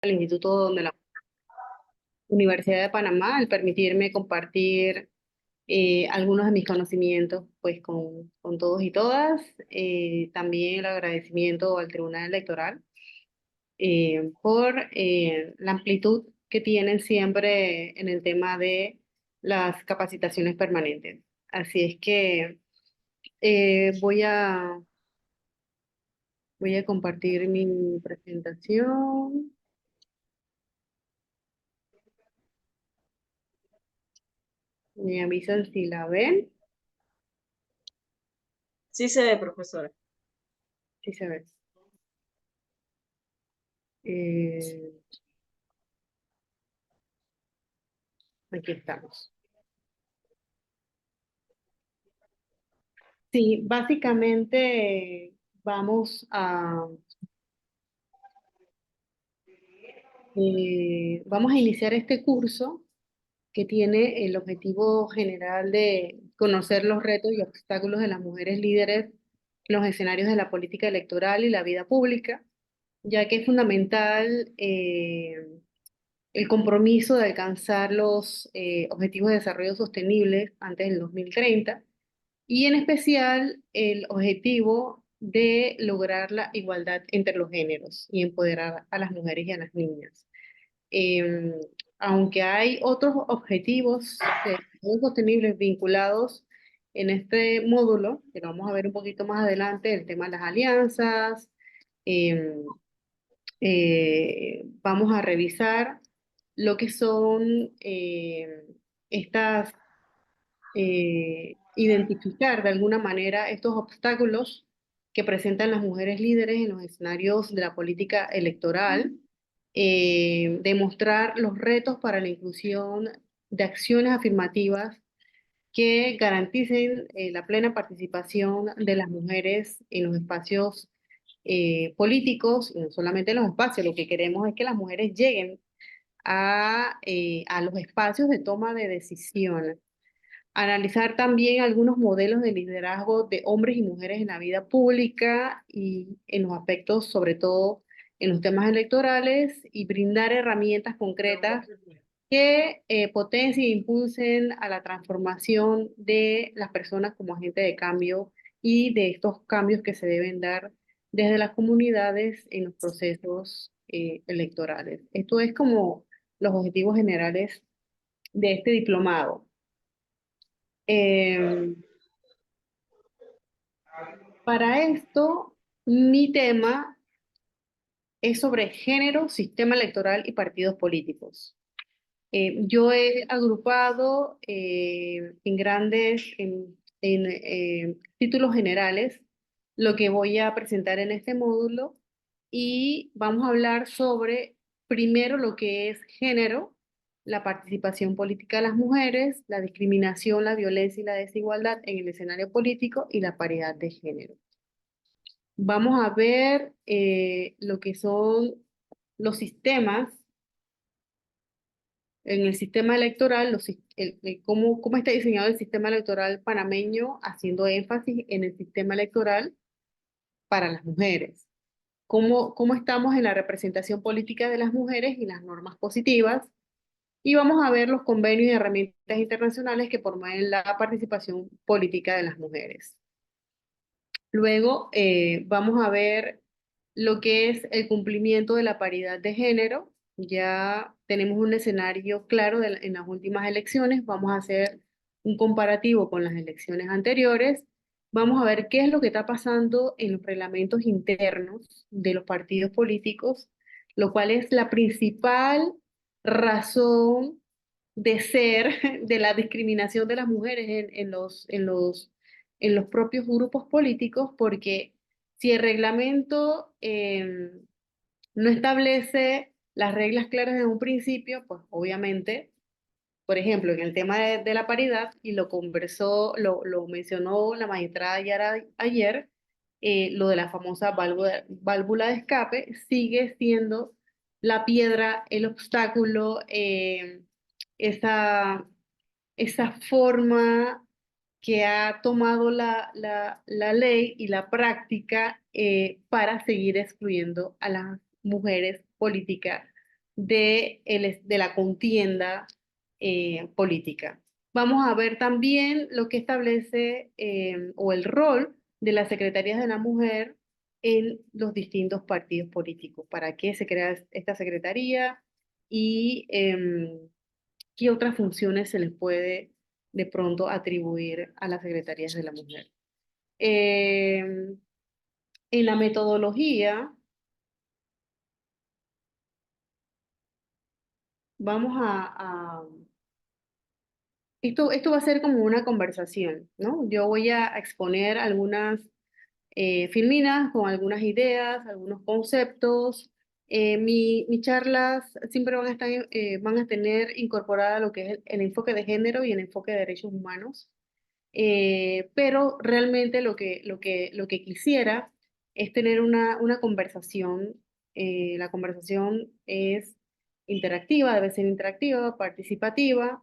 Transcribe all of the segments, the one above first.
al Instituto de la Universidad de Panamá, al permitirme compartir algunos de mis conocimientos pues con todos y todas. También el agradecimiento al Tribunal Electoral por la amplitud que tienen siempre en el tema de las capacitaciones permanentes. Así es que voy a compartir mi presentación. Me avisan si la ven, Sí se ve, profesora. si se ve. Eh, Aquí estamos. Sí, básicamente vamos a iniciar este curso que tiene el objetivo general de conocer los retos y obstáculos de las mujeres líderes en los escenarios de la política electoral y la vida pública, ya que es fundamental el compromiso de alcanzar los objetivos de desarrollo sostenible antes del 2030 y en especial el objetivo de lograr la igualdad entre los géneros y empoderar a las mujeres y a las niñas. Eh, Aunque hay otros objetivos de desarrollo sostenibles vinculados en este módulo, que lo vamos a ver un poquito más adelante, el tema de las alianzas, eh, vamos a revisar lo que son estas identificar de alguna manera estos obstáculos que presentan las mujeres líderes en los escenarios de la política electoral, demostrar los retos para la inclusión de acciones afirmativas que garanticen la plena participación de las mujeres en los espacios políticos, y no solamente en los espacios, lo que queremos es que las mujeres lleguen a los espacios de toma de decisiones. Analizar también algunos modelos de liderazgo de hombres y mujeres en la vida pública y en los aspectos, sobre todo en los temas electorales, y brindar herramientas concretas que potencien e impulsen a la transformación de las personas como agente de cambio y de estos cambios que se deben dar desde las comunidades en los procesos electorales. Esto es como los objetivos generales de este diplomado. Em, para esto, mi tema es sobre género, sistema electoral y partidos políticos. Yo he agrupado en títulos generales lo que voy a presentar en este módulo y vamos a hablar sobre primero lo que es género, la participación política de las mujeres, la discriminación, la violencia y la desigualdad en el escenario político y la paridad de género. Vamos a ver lo que son los sistemas en el sistema electoral, cómo está diseñado el sistema electoral panameño, haciendo énfasis en el sistema electoral para las mujeres. Cómo estamos en la representación política de las mujeres y las normas positivas. Y vamos a ver los convenios y herramientas internacionales que promueven la participación política de las mujeres. Luego vamos a ver lo que es el cumplimiento de la paridad de género. Ya tenemos un escenario claro en las últimas elecciones. Vamos a hacer un comparativo con las elecciones anteriores. Vamos a ver qué es lo que está pasando en los reglamentos internos de los partidos políticos, lo cual es la principal razón de ser de la discriminación de las mujeres en los propios grupos políticos, porque si el reglamento no establece las reglas claras desde un principio, pues obviamente, por ejemplo, en el tema de la paridad, y lo mencionó la magistrada Yara ayer, lo de la famosa válvula de escape sigue siendo la piedra, el obstáculo, esa, esa forma que ha tomado la ley y la práctica para seguir excluyendo a las mujeres políticas de la contienda política. Vamos a ver también lo que establece o el rol de las secretarías de la mujer en los distintos partidos políticos. ¿Para qué se crea esta secretaría? Y qué otras funciones se les puede de pronto atribuir a las secretarías de la mujer. En la metodología, vamos esto va a ser como una conversación, ¿no? Yo voy a exponer algunas filminas con algunas ideas, algunos conceptos. Mis charlas siempre van a tener incorporada lo que es el enfoque de género y el enfoque de derechos humanos. Pero realmente lo que quisiera es tener una conversación. La conversación es interactiva, debe ser interactiva, participativa.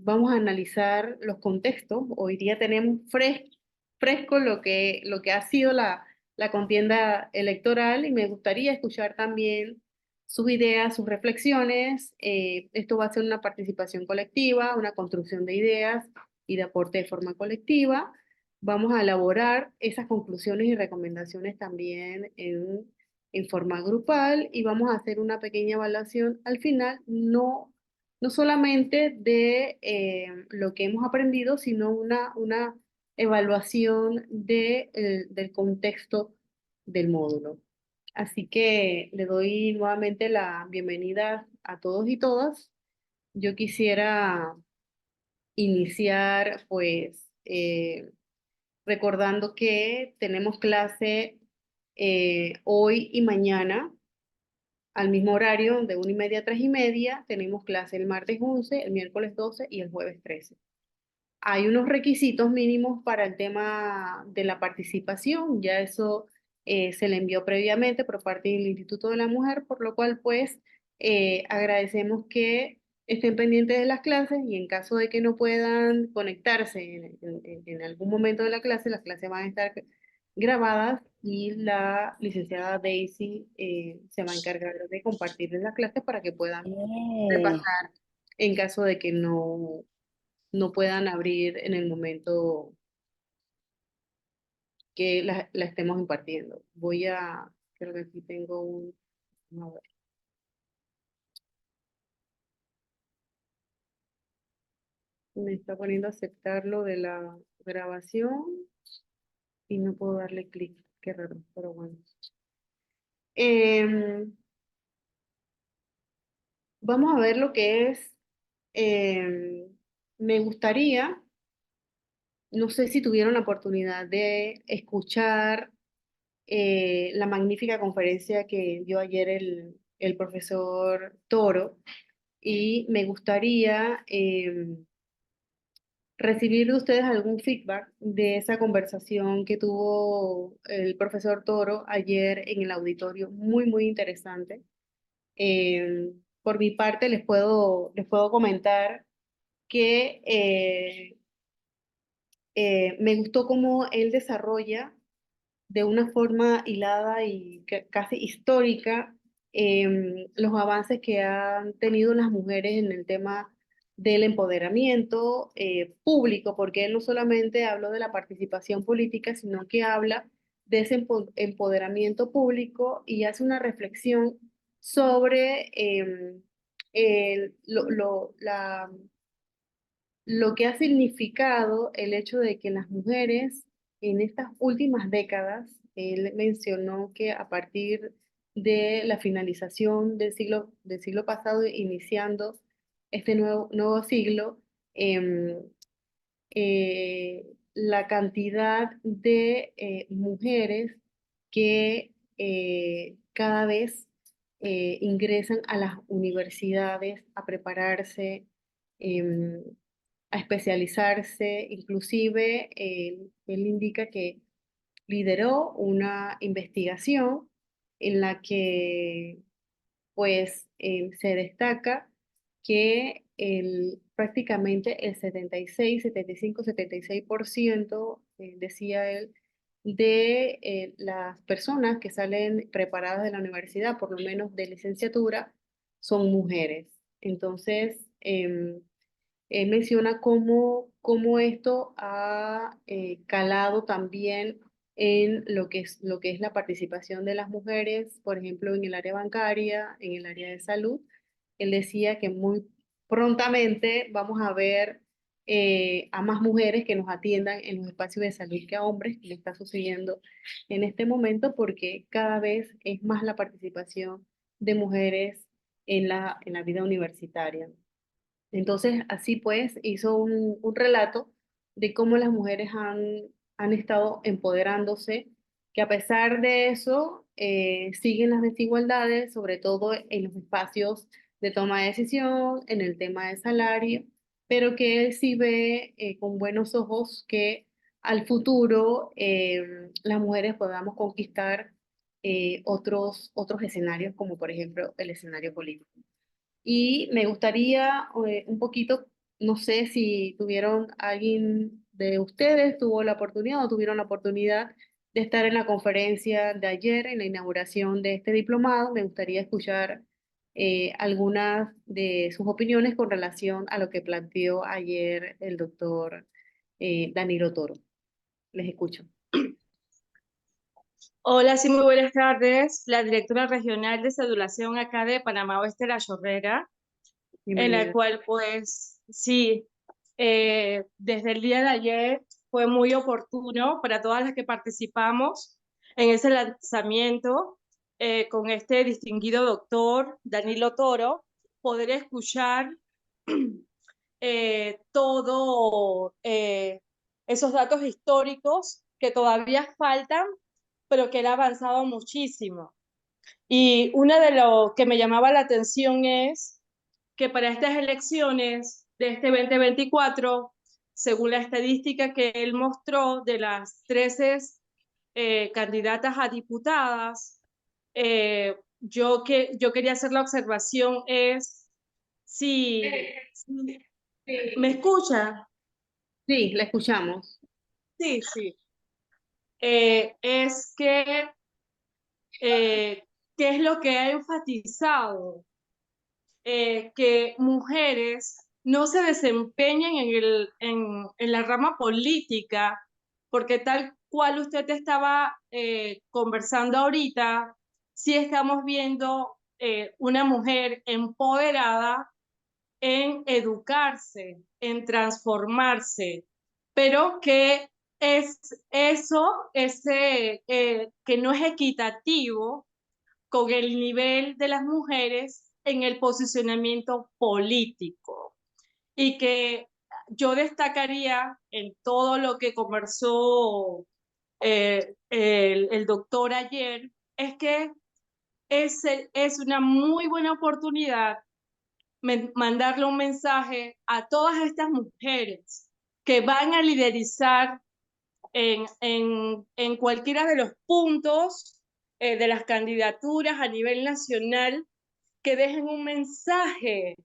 Vamos a analizar los contextos. Hoy día tenemos fresco lo que ha sido la contienda electoral y me gustaría escuchar también sus ideas, sus reflexiones. Esto va a ser una participación colectiva, una construcción de ideas y de aporte de forma colectiva. Vamos a elaborar esas conclusiones y recomendaciones también en forma grupal y vamos a hacer una pequeña evaluación al final, no solamente de lo que hemos aprendido, sino una evaluación del contexto del módulo. Así que le doy nuevamente la bienvenida a todos y todas. Yo quisiera iniciar pues recordando que tenemos clase hoy y mañana al mismo horario, de 1:30 a 3:30, tenemos clase el martes 11, el miércoles 12 y el jueves 13. Hay unos requisitos mínimos para el tema de la participación, ya eso se le envió previamente por parte del Instituto de la Mujer, por lo cual pues agradecemos que estén pendientes de las clases y en caso de que no puedan conectarse en algún momento de la clase, las clases van a estar grabadas y la licenciada Daisy se va a encargar de compartirles las clases para que puedan Eh, repasar en caso de que no puedan abrir en el momento que la estemos impartiendo. Creo que aquí tengo a ver, me está poniendo a aceptar lo de la grabación y no puedo darle clic, qué raro, pero bueno. Em, Vamos a ver lo que es, me gustaría, no sé si tuvieron la oportunidad de escuchar la magnífica conferencia que dio ayer el profesor Toro y me gustaría recibir de ustedes algún feedback de esa conversación que tuvo el profesor Toro ayer en el auditorio, muy, muy interesante. Por mi parte, les puedo comentar que me gustó cómo él desarrolla de una forma hilada y casi histórica los avances que han tenido las mujeres en el tema del empoderamiento público, porque él no solamente habló de la participación política, sino que habla de ese empoderamiento público y hace una reflexión sobre lo que ha significado el hecho de que las mujeres en estas últimas décadas, él mencionó que a partir de la finalización del siglo pasado, iniciando este nuevo siglo, em, la cantidad de mujeres que cada vez ingresan a las universidades a prepararse, em, a especializarse, inclusive él indica que lideró una investigación en la que pues se destaca que prácticamente el 76, 75, 76%, decía él, de las personas que salen preparadas de la universidad, por lo menos de licenciatura, son mujeres. Entonces, él menciona cómo esto ha calado también en lo que es la participación de las mujeres, por ejemplo, en el área bancaria, en el área de salud. Él decía que muy prontamente vamos a ver a más mujeres que nos atiendan en los espacios de salud que a hombres, que le está sucediendo en este momento, porque cada vez es más la participación de mujeres en la vida universitaria. Entonces, así pues, hizo un relato de cómo las mujeres han estado empoderándose, que a pesar de eso, siguen las desigualdades, sobre todo en los espacios de toma de decisión, en el tema de salario, pero que él sí ve con buenos ojos que al futuro las mujeres podamos conquistar otros escenarios, como por ejemplo el escenario político. Y me gustaría un poquito, no sé si tuvieron alguien de ustedes, tuvo la oportunidad o tuvieron la oportunidad de estar en la conferencia de ayer, en la inauguración de este diplomado. Me gustaría escuchar algunas de sus opiniones con relación a lo que planteó ayer el doctor Danilo Toro. Les escucho. Hola, sí, muy buenas tardes. La directora regional de Cedulación acá de Panamá Oeste, La Chorrera, en la Bienvenida. cual pues sí, desde el día de ayer fue muy oportuno para todas las que participamos en ese lanzamiento con este distinguido doctor Danilo Toro, poder escuchar todo esos datos históricos que todavía faltan, pero que él ha avanzado muchísimo. Y una de lo que me llamaba la atención es que para estas elecciones de este 2024, según la estadística que él mostró de las 13 candidatas a diputadas, yo quería hacer la observación es si me escucha. Sí, la escuchamos. Sí, sí. Es que, ¿qué es lo que ha enfatizado? Que mujeres no se desempeñen en la rama política, porque tal cual usted estaba conversando ahorita, sí estamos viendo una mujer empoderada en educarse, en transformarse, pero que es que no es equitativo con el nivel de las mujeres en el posicionamiento político y que yo destacaría en todo lo que conversó el doctor ayer, es que es una muy buena oportunidad mandarle un mensaje a todas estas mujeres que van a liderizar en cualquiera de los puntos de las candidaturas a nivel nacional, que dejen un mensaje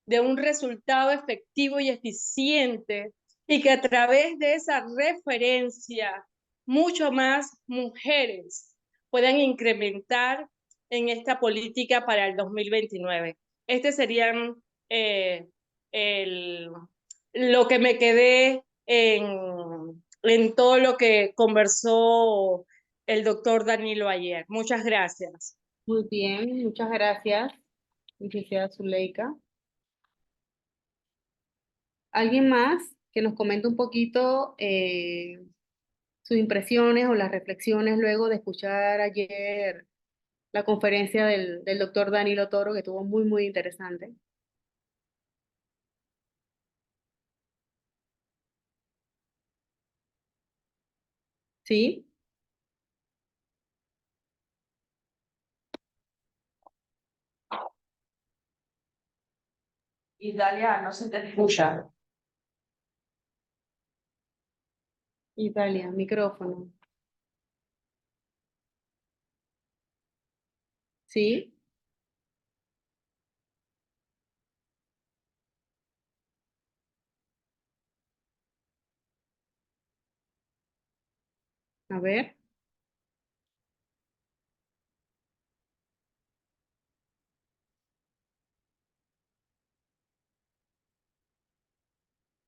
de un resultado efectivo y eficiente y que a través de esa referencia mucho más mujeres puedan incrementar en esta política para el 2029. Este serían eh, el, lo que me quedé en todo lo que conversó el doctor Danilo ayer. Muchas gracias. Muy bien, muchas gracias, licenciada Zuleika. ¿Alguien más que nos comente un poquito sus impresiones o las reflexiones luego de escuchar ayer la conferencia del doctor Danilo Toro, que estuvo muy, muy interesante? ¿Sí? Italia, no se te escucha. Italia, micrófono. ¿Sí? A ver,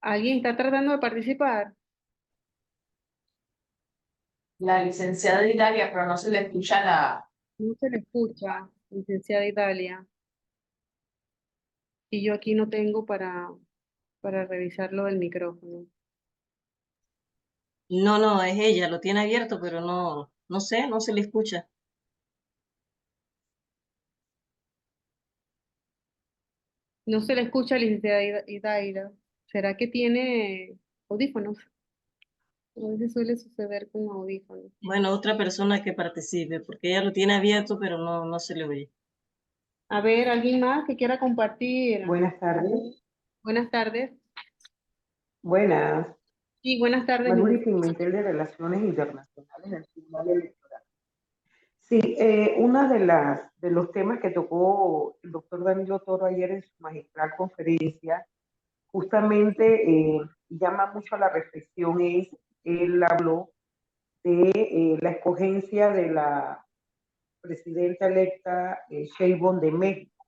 ¿alguien está tratando de participar? La licenciada Hilaria, pero no se le escucha la... No se le escucha, licenciada Italia. Y yo aquí no tengo para revisar lo del micrófono. No, no, es ella, lo tiene abierto, pero no, no sé, no se le escucha. No se le escucha, licenciada Idaira. ¿Será que tiene audífonos? A veces suele suceder con audífonos. Bueno, otra persona que participe, porque ella lo tiene abierto, pero no, no se le oye. A ver, ¿alguien más que quiera compartir? Buenas tardes. Buenas tardes. Buenas. Sí, buenas tardes, Maruri licenciada. Pimentel de Relaciones Internacionales del Tribunal Electoral. Sí, uno de los temas que tocó el doctor Danilo Toro ayer en su magistral conferencia, justamente llama mucho a la reflexión, él habló de la escogencia de la presidenta electa Sheinbaum de México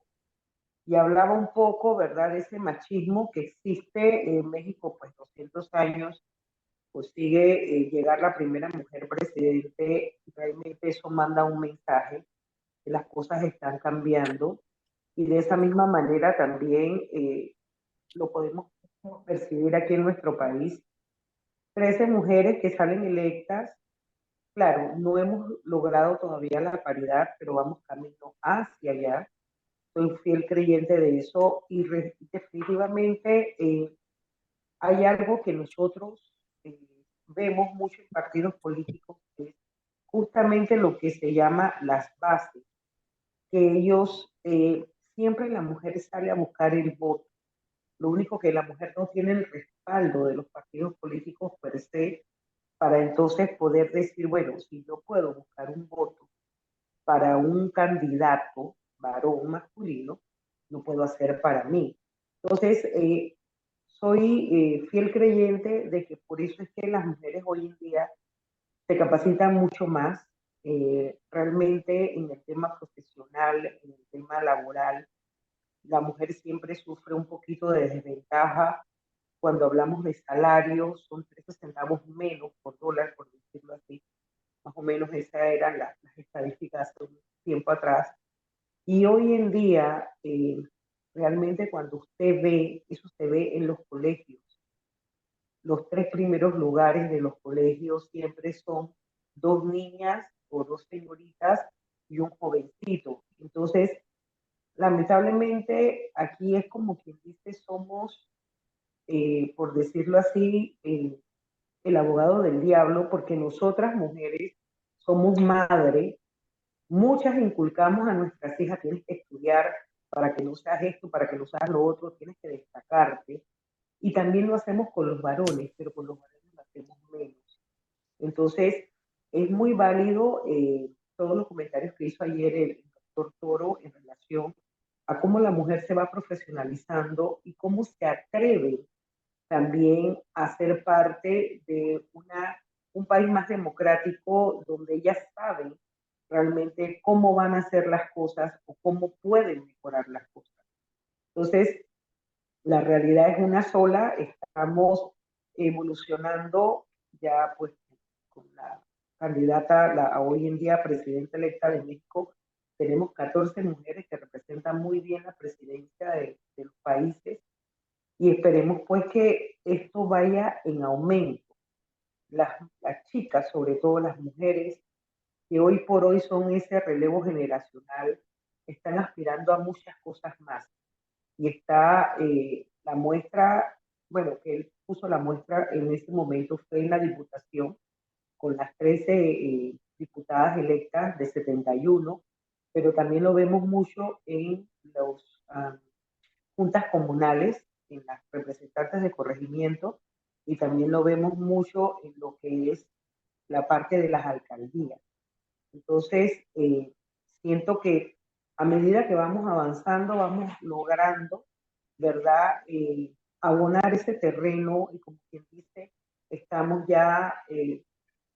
y hablaba un poco, ¿verdad?, de ese machismo que existe en México, pues 200 años consigue llegar la primera mujer presidente, realmente eso manda un mensaje que las cosas están cambiando y de esa misma manera también lo podemos percibir aquí en nuestro país. 13 mujeres que salen electas, claro, no hemos logrado todavía la paridad, pero vamos camino hacia allá. Soy fiel creyente de eso y definitivamente hay algo que nosotros vemos mucho en partidos políticos, que es justamente lo que se llama las bases, que ellos, siempre la mujer sale a buscar el voto. Lo único que la mujer no tiene el respaldo de los partidos políticos per se, para entonces poder decir, bueno, si yo puedo buscar un voto para un candidato, varón masculino, lo puedo hacer para mí. Entonces, soy fiel creyente de que por eso es que las mujeres hoy en día se capacitan mucho más, realmente en el tema profesional, en el tema laboral. La mujer siempre sufre un poquito de desventaja cuando hablamos de salarios, son 13 centavos menos por dólar, por decirlo así. Más o menos esas eran las estadísticas hace un tiempo atrás. Y hoy en día, realmente cuando usted ve, eso se ve en los colegios, los tres primeros lugares de los colegios siempre son dos niñas o dos señoritas y un jovencito. Entonces, lamentablemente, aquí es como quien dice, somos, por decirlo así, el abogado del diablo, porque nosotras mujeres somos madres. Muchas inculcamos a nuestras hijas, tienes que estudiar para que no seas esto, para que no seas lo otro, tienes que destacarte. Y también lo hacemos con los varones, pero con los varones lo hacemos menos. Entonces, es muy válido todos los comentarios que hizo ayer el doctor Toro en relación a cómo la mujer se va profesionalizando y cómo se atreve también a ser parte de un país más democrático donde ellas saben realmente cómo van a hacer las cosas o cómo pueden mejorar las cosas. Entonces, la realidad es una sola, estamos evolucionando ya pues con la candidata a hoy en día presidenta electa de México, tenemos 14 mujeres que representan muy bien la presidencia de los países y esperemos pues que esto vaya en aumento. Las chicas, sobre todo las mujeres, que hoy por hoy son ese relevo generacional, están aspirando a muchas cosas más. Y está la muestra, bueno, que él puso la muestra en ese momento fue en la Diputación, con las 13 diputadas electas de 71, pero también lo vemos mucho en las juntas comunales, en las representantes de corregimiento, y también lo vemos mucho en lo que es la parte de las alcaldías. Entonces, siento que a medida que vamos avanzando, vamos logrando, ¿verdad? Abonar ese terreno y como quien dice, estamos ya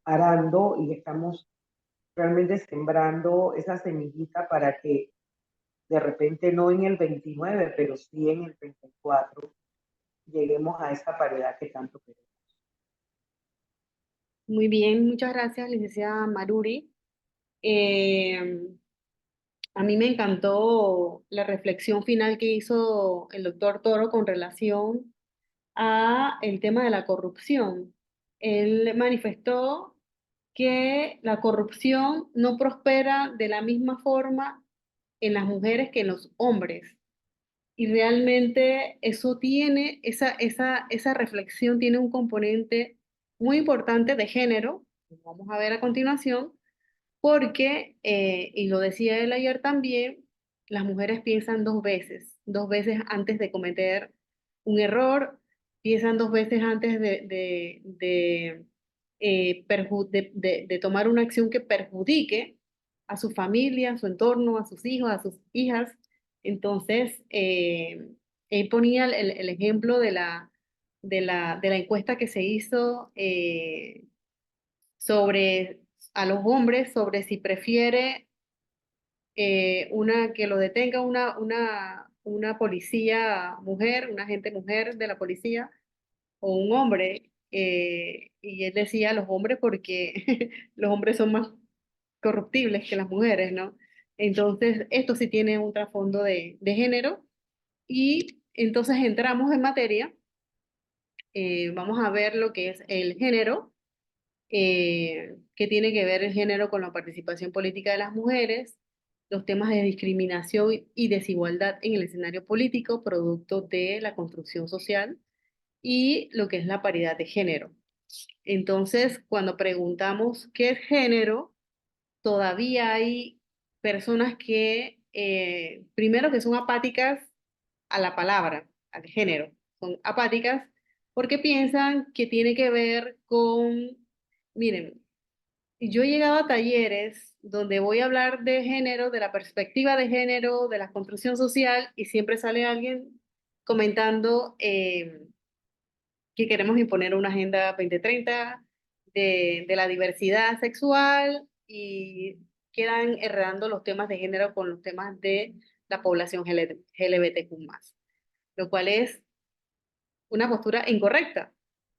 arando y estamos realmente sembrando esa semillita para que de repente no en el 29, pero sí en el 34 lleguemos a esa paridad que tanto queremos. Muy bien, muchas gracias, licenciada Maruri. Eh, a mí me encantó la reflexión final que hizo el doctor Toro con relación a el tema de la corrupción. Él manifestó que la corrupción no prospera de la misma forma en las mujeres que en los hombres. Y realmente eso tiene, esa reflexión tiene un componente muy importante de género, que vamos a ver a continuación, porque, y lo decía él ayer también, las mujeres piensan dos veces antes de cometer un error, piensan dos veces antes de tomar una acción que perjudique a su familia, a su entorno, a sus hijos, a sus hijas. Entonces, él ponía el ejemplo de la encuesta que se hizo sobre a los hombres sobre si prefiere que lo detenga una policía mujer, una agente mujer de la policía o un hombre. Y él decía los hombres porque los hombres son más corruptibles que las mujeres, ¿no? Entonces, esto sí tiene un trasfondo de género y entonces entramos en materia. Vamos a ver lo que es el género, que tiene que ver el género con la participación política de las mujeres, los temas de discriminación y desigualdad en el escenario político, producto de la construcción social, y lo que es la paridad de género. Entonces, cuando preguntamos qué es género, todavía hay personas que, primero, que son apáticas a la palabra, al género, son apáticas porque piensan que tiene que ver con, miren, yo he llegado a talleres donde voy a hablar de género, de la perspectiva de género, de la construcción social, y siempre sale alguien comentando que queremos imponer una agenda 2030 de la diversidad sexual y quedan enredando los temas de género con los temas de la población LGBTQ+, lo cual es una postura incorrecta,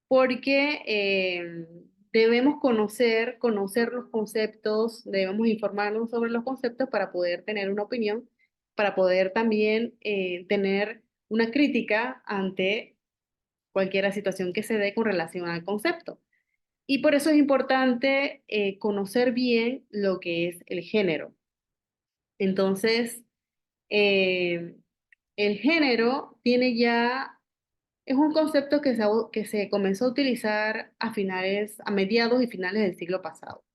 porque debemos conocer los conceptos, debemos informarnos sobre los conceptos para poder tener una opinión, para poder también tener una crítica ante cualquier situación que se dé con relación al concepto. Y por eso es importante conocer bien lo que es el género. Entonces, eh, el género es un concepto que se comenzó a utilizar a mediados y finales del siglo pasado.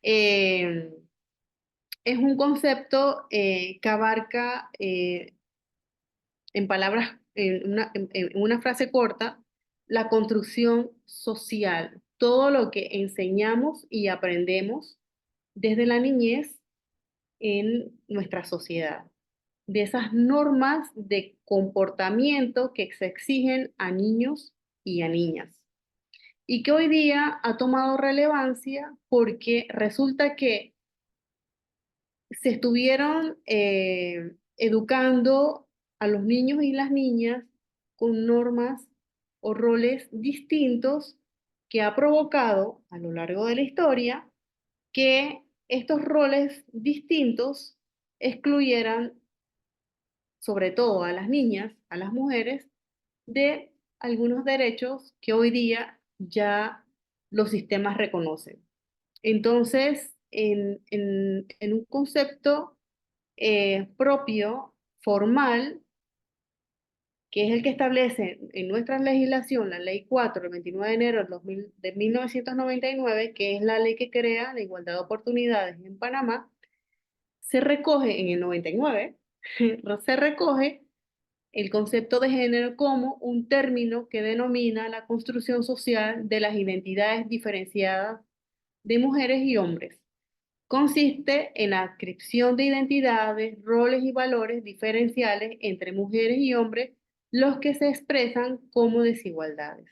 Eh, es un concepto que abarca, en palabras, en una frase corta, la construcción social, todo lo que enseñamos y aprendemos desde la niñez en nuestra sociedad, de esas normas de comportamiento que se exigen a niños y a niñas, y que hoy día ha tomado relevancia porque resulta que se estuvieron educando a los niños y las niñas con normas o roles distintos, que ha provocado a lo largo de la historia que estos roles distintos excluyeran sobre todo a las niñas, a las mujeres, de algunos derechos que hoy día ya los sistemas reconocen. Entonces, en un concepto propio, formal, que es el que establece en nuestra legislación la Ley 4 del 29 de enero de 1999, que es la ley que crea la igualdad de oportunidades en Panamá, se recoge en el 99, se recoge el concepto de género como un término que denomina la construcción social de las identidades diferenciadas de mujeres y hombres. Consiste en la adscripción de identidades, roles y valores diferenciales entre mujeres y hombres, los que se expresan como desigualdades.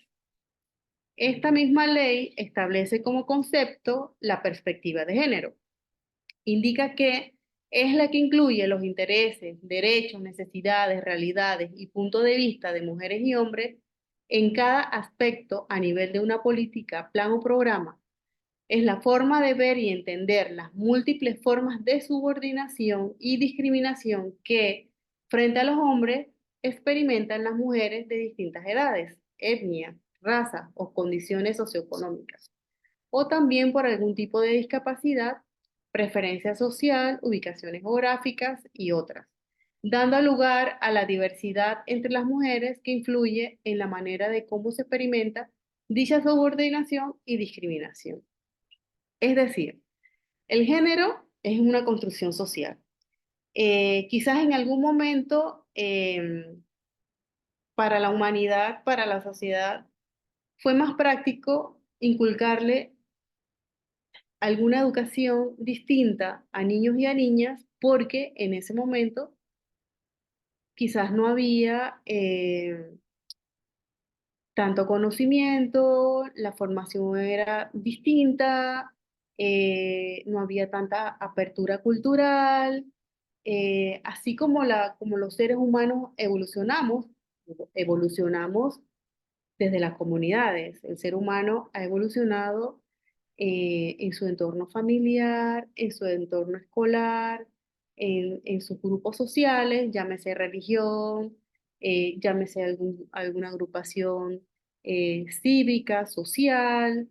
Esta misma ley establece como concepto la perspectiva de género. Indica que es la que incluye los intereses, derechos, necesidades, realidades y puntos de vista de mujeres y hombres en cada aspecto a nivel de una política, plan o programa. Es la forma de ver y entender las múltiples formas de subordinación y discriminación que, frente a los hombres, experimentan las mujeres de distintas edades, etnia, raza o condiciones socioeconómicas, o también por algún tipo de discapacidad, preferencia social, ubicaciones geográficas y otras, dando lugar a la diversidad entre las mujeres que influye en la manera de cómo se experimenta dicha subordinación y discriminación. Es decir, el género es una construcción social. Quizás en algún momento para la humanidad, para la sociedad, fue más práctico inculcarle alguna educación distinta a niños y a niñas porque en ese momento quizás no había tanto conocimiento, la formación era distinta, no había tanta apertura cultural, así como, como los seres humanos evolucionamos desde las comunidades. El ser humano ha evolucionado en su entorno familiar, en su entorno escolar, en sus grupos sociales, llámese religión, llámese alguna agrupación cívica, social,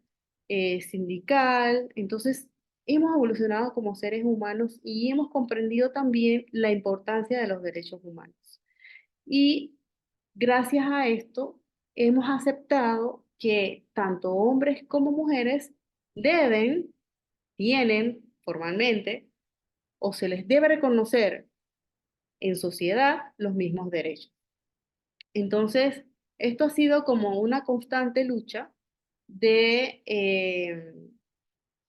sindical. Entonces, hemos evolucionado como seres humanos y hemos comprendido también la importancia de los derechos humanos. Y gracias a esto, hemos aceptado que tanto hombres como mujeres deben, tienen formalmente, o se les debe reconocer en sociedad los mismos derechos. Entonces, esto ha sido como una constante lucha de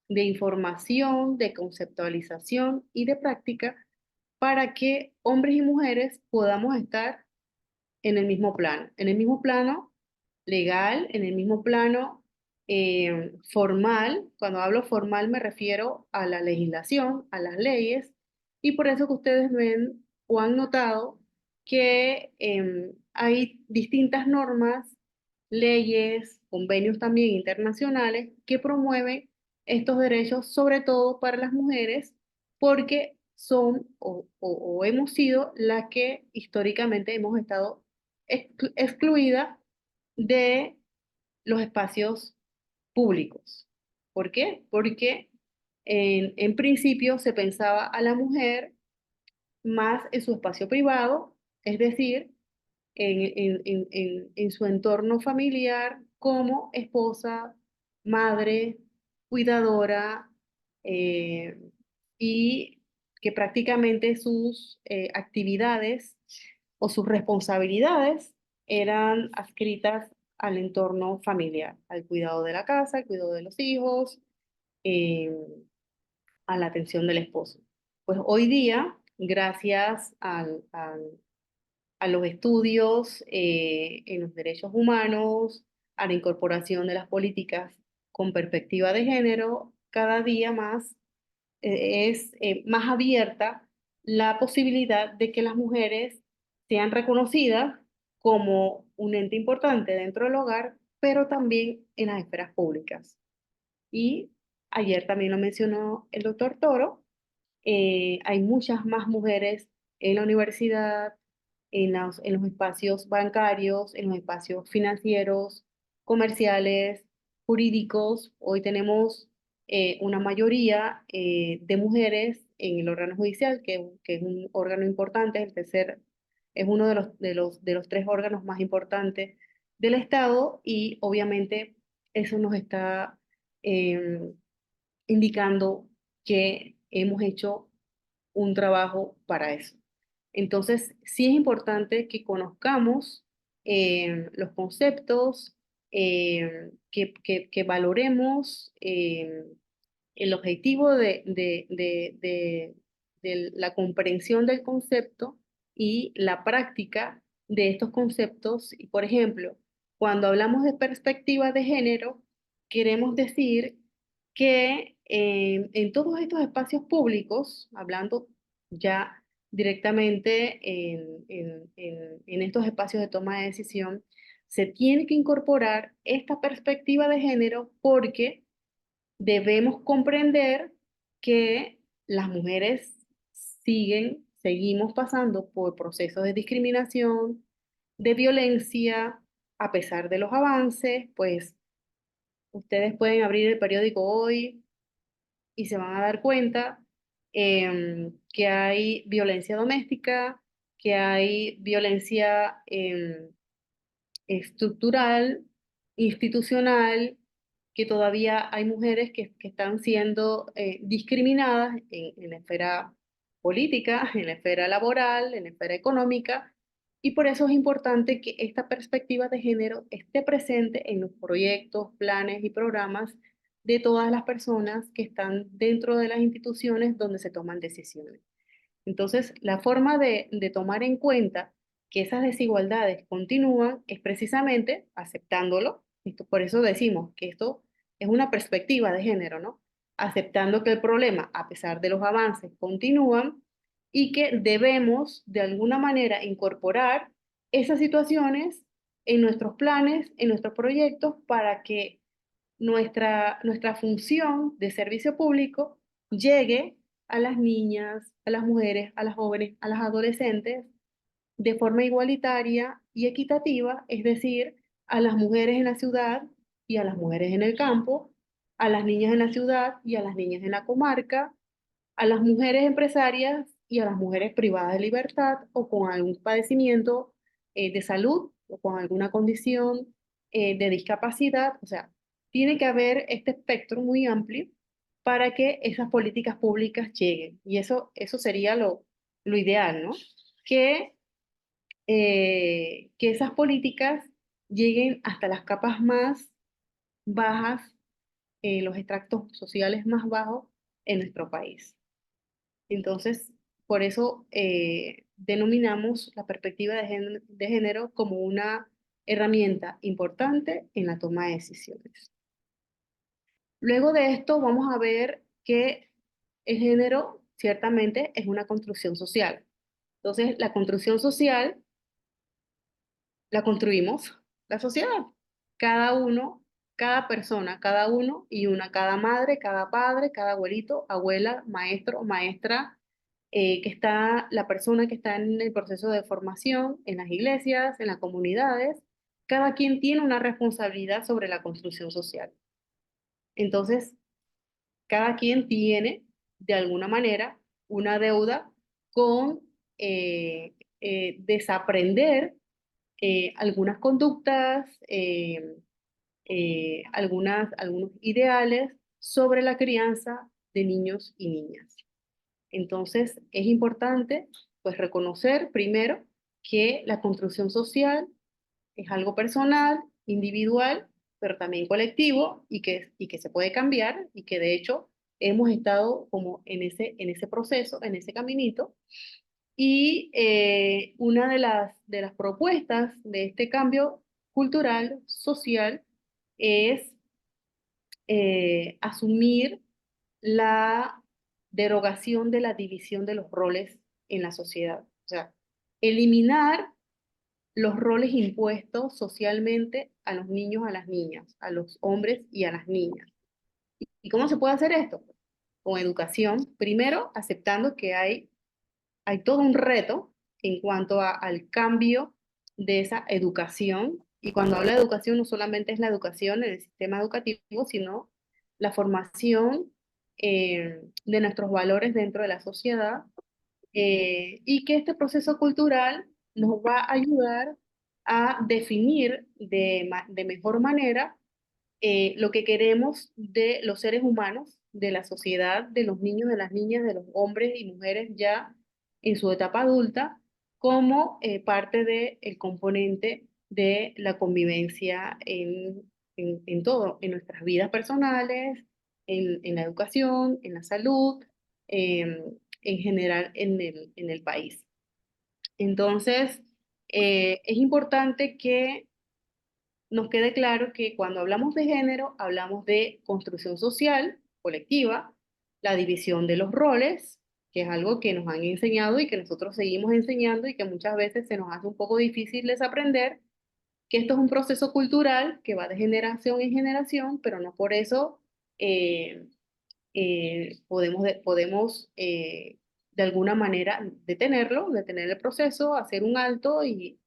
información, de conceptualización y de práctica para que hombres y mujeres podamos estar en el mismo plano legal, en el mismo plano formal. Cuando hablo formal me refiero a la legislación, a las leyes, y por eso que ustedes ven o han notado que hay distintas normas, leyes, convenios también internacionales que promueven estos derechos, sobre todo para las mujeres, porque son o hemos sido las que históricamente hemos estado excluida de los espacios públicos. ¿Por qué? Porque en principio se pensaba a la mujer más en su espacio privado, es decir, en su entorno familiar como esposa, madre, cuidadora, eh, y que prácticamente sus actividades o sus responsabilidades eran adscritas al entorno familiar, al cuidado de la casa, al cuidado de los hijos, eh, a la atención del esposo. Pues hoy día, gracias a los estudios en los derechos humanos, a la incorporación de las políticas con perspectiva de género, cada día más es más abierta la posibilidad de que las mujeres sean reconocidas como un ente importante dentro del hogar, pero también en las esferas públicas. Y ayer también lo mencionó el doctor Toro, hay muchas más mujeres en la universidad, en los espacios bancarios, en los espacios financieros, comerciales, jurídicos. Hoy tenemos una mayoría de mujeres en el órgano judicial, que es un órgano importante, el tercer, es uno de los tres órganos más importantes del Estado y obviamente eso nos está indicando que hemos hecho un trabajo para eso. Entonces, sí es importante que conozcamos los conceptos, que valoremos el objetivo de la comprensión del concepto y la práctica de estos conceptos. Y, por ejemplo, Cuando hablamos de perspectiva de género, queremos decir que en todos estos espacios públicos, hablando ya directamente en estos espacios de toma de decisión, se tiene que incorporar esta perspectiva de género porque debemos comprender que las mujeres seguimos pasando por procesos de discriminación, de violencia, a pesar de los avances, pues ustedes pueden abrir el periódico hoy y se van a dar cuenta que hay violencia doméstica, que hay violencia estructural, institucional, que todavía hay mujeres que están siendo discriminadas en la esfera política, en la esfera laboral, en la esfera económica, y por eso es importante que esta perspectiva de género esté presente en los proyectos, planes y programas de todas las personas que están dentro de las instituciones donde se toman decisiones. Entonces, la forma de tomar en cuenta que esas desigualdades continúan es precisamente aceptándolo. Por eso decimos que esto es una perspectiva de género, ¿no? Aceptando que el problema, a pesar de los avances, continúan y que debemos de alguna manera incorporar esas situaciones en nuestros planes, en nuestros proyectos, para que nuestra función de servicio público llegue a las niñas, a las mujeres, a las jóvenes, a las adolescentes de forma igualitaria y equitativa, es decir, a las mujeres en la ciudad y a las mujeres en el campo, a las niñas en la ciudad y a las niñas en la comarca, a las mujeres empresarias y a las mujeres privadas de libertad o con algún padecimiento de salud o con alguna condición de discapacidad. O sea, tiene que haber este espectro muy amplio para que esas políticas públicas lleguen. Y eso sería lo ideal, ¿no? Que, que esas políticas lleguen hasta las capas más bajas, los extractos sociales más bajos en nuestro país. Entonces, por eso denominamos la perspectiva de género como una herramienta importante en la toma de decisiones. Luego de esto vamos a ver que el género ciertamente es una construcción social. Entonces, la construcción social la construimos la sociedad. Cada uno, cada persona, cada uno y una, cada madre, cada padre, cada abuelito, abuela, maestro, maestra, que está la persona que está en el proceso de formación, en las iglesias, en las comunidades, cada quien tiene una responsabilidad sobre la construcción social. Entonces, cada quien tiene, de alguna manera, una deuda con desaprender algunas conductas, algunos ideales sobre la crianza de niños y niñas. Entonces, es importante, pues, reconocer primero que la construcción social es algo personal, individual, pero también colectivo y que se puede cambiar y que de hecho hemos estado como en ese proceso, en ese caminito. Y una de las propuestas de este cambio cultural, social, es asumir la derogación de la división de los roles en la sociedad. O sea, eliminar los roles impuestos socialmente a los niños, a las niñas, a los hombres y a las niñas. ¿Y cómo se puede hacer esto? Con educación, primero aceptando que hay todo un reto en cuanto al cambio de esa educación. Y cuando habla de educación, no solamente es la educación en el sistema educativo, sino la formación de nuestros valores dentro de la sociedad, y que este proceso cultural nos va a ayudar a definir de mejor manera lo que queremos de los seres humanos, de la sociedad, de los niños, de las niñas, de los hombres y mujeres ya en su etapa adulta, como parte del componente de la convivencia en todo, en nuestras vidas personales, en la educación, en la salud, en general en el país. Entonces, es importante que nos quede claro que cuando hablamos de género, hablamos de construcción social, colectiva, la división de los roles, que es algo que nos han enseñado y que nosotros seguimos enseñando y que muchas veces se nos hace un poco difícil desaprender, que esto es un proceso cultural que va de generación en generación, pero no por eso eh, podemos de alguna manera detenerlo, detener el proceso, hacer un alto y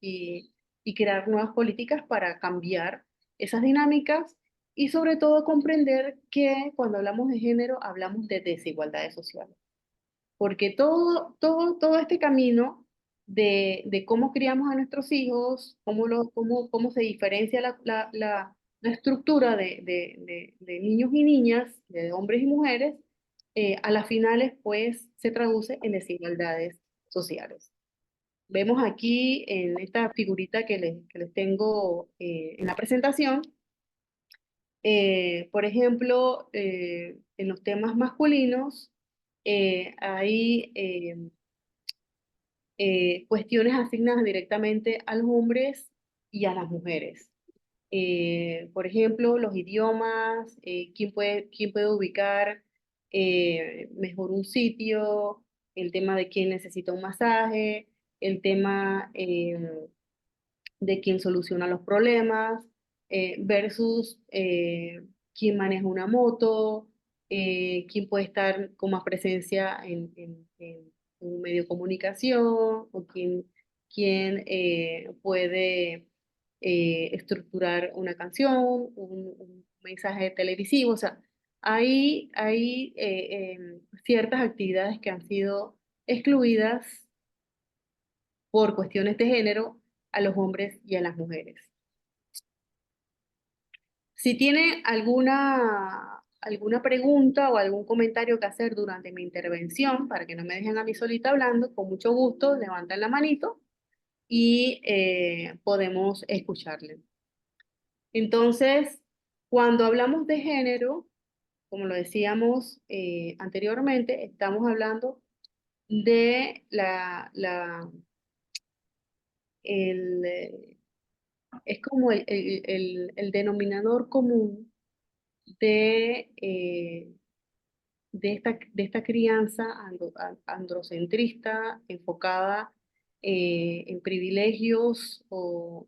crear nuevas políticas para cambiar esas dinámicas y sobre todo comprender que cuando hablamos de género hablamos de desigualdades sociales, porque todo este camino de cómo criamos a nuestros hijos, cómo se diferencia la estructura de niños y niñas, de hombres y mujeres, a las finales pues se traduce en desigualdades sociales. Vemos aquí en esta figurita que les tengo en la presentación, por ejemplo, en los temas masculinos, hay cuestiones asignadas directamente a los hombres y a las mujeres. Por ejemplo, los idiomas, quién puede ubicar mejor un sitio, el tema de quién necesita un masaje, el tema de quién soluciona los problemas, versus quién maneja una moto, quién puede estar con más presencia en un medio de comunicación, o quién puede estructurar una canción, un mensaje televisivo. O sea, hay ciertas actividades que han sido excluidas por cuestiones de género a los hombres y a las mujeres. Si tiene alguna pregunta o algún comentario que hacer durante mi intervención, para que no me dejen a mí solita hablando, con mucho gusto levantan la manito y podemos escucharle. Entonces, cuando hablamos de género, como lo decíamos anteriormente, estamos hablando de el, es como el denominador común de esta crianza androcentrista enfocada en privilegios o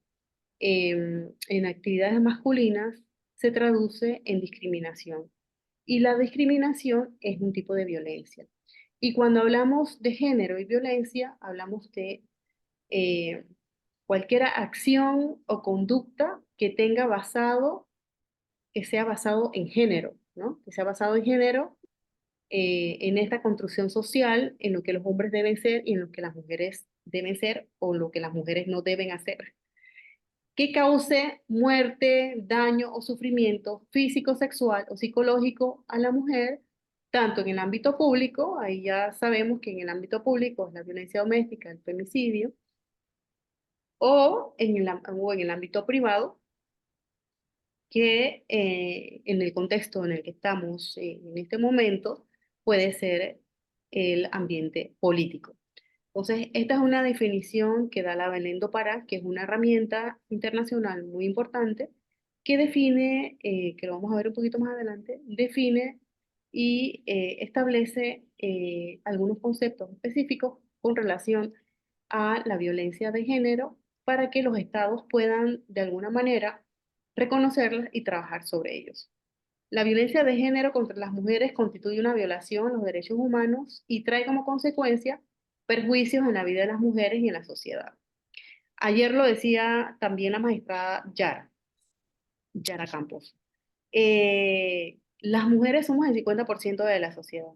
en actividades masculinas, se traduce en discriminación. Y la discriminación es un tipo de violencia. Y cuando hablamos de género y violencia, hablamos de eh, cualquier acción o conducta que sea basado en género, ¿no? Que sea basado en género, en esta construcción social, en lo que los hombres deben ser y en lo que las mujeres deben ser o lo que las mujeres no deben hacer. Que cause muerte, daño o sufrimiento físico, sexual o psicológico a la mujer, tanto en el ámbito público, ahí ya sabemos que en el ámbito público es la violencia doméstica, el femicidio, o en el ámbito privado, que en el contexto en el que estamos en este momento puede ser el ambiente político. Entonces, esta es una definición que da la Belén do Pará, que es una herramienta internacional muy importante, que define, que lo vamos a ver un poquito más adelante, define y establece algunos conceptos específicos con relación a la violencia de género para que los estados puedan, de alguna manera, reconocerlas y trabajar sobre ellos. La violencia de género contra las mujeres constituye una violación a los derechos humanos y trae como consecuencia perjuicios en la vida de las mujeres y en la sociedad. Ayer lo decía también la magistrada Yara Campos. Las mujeres somos el 50% de la sociedad.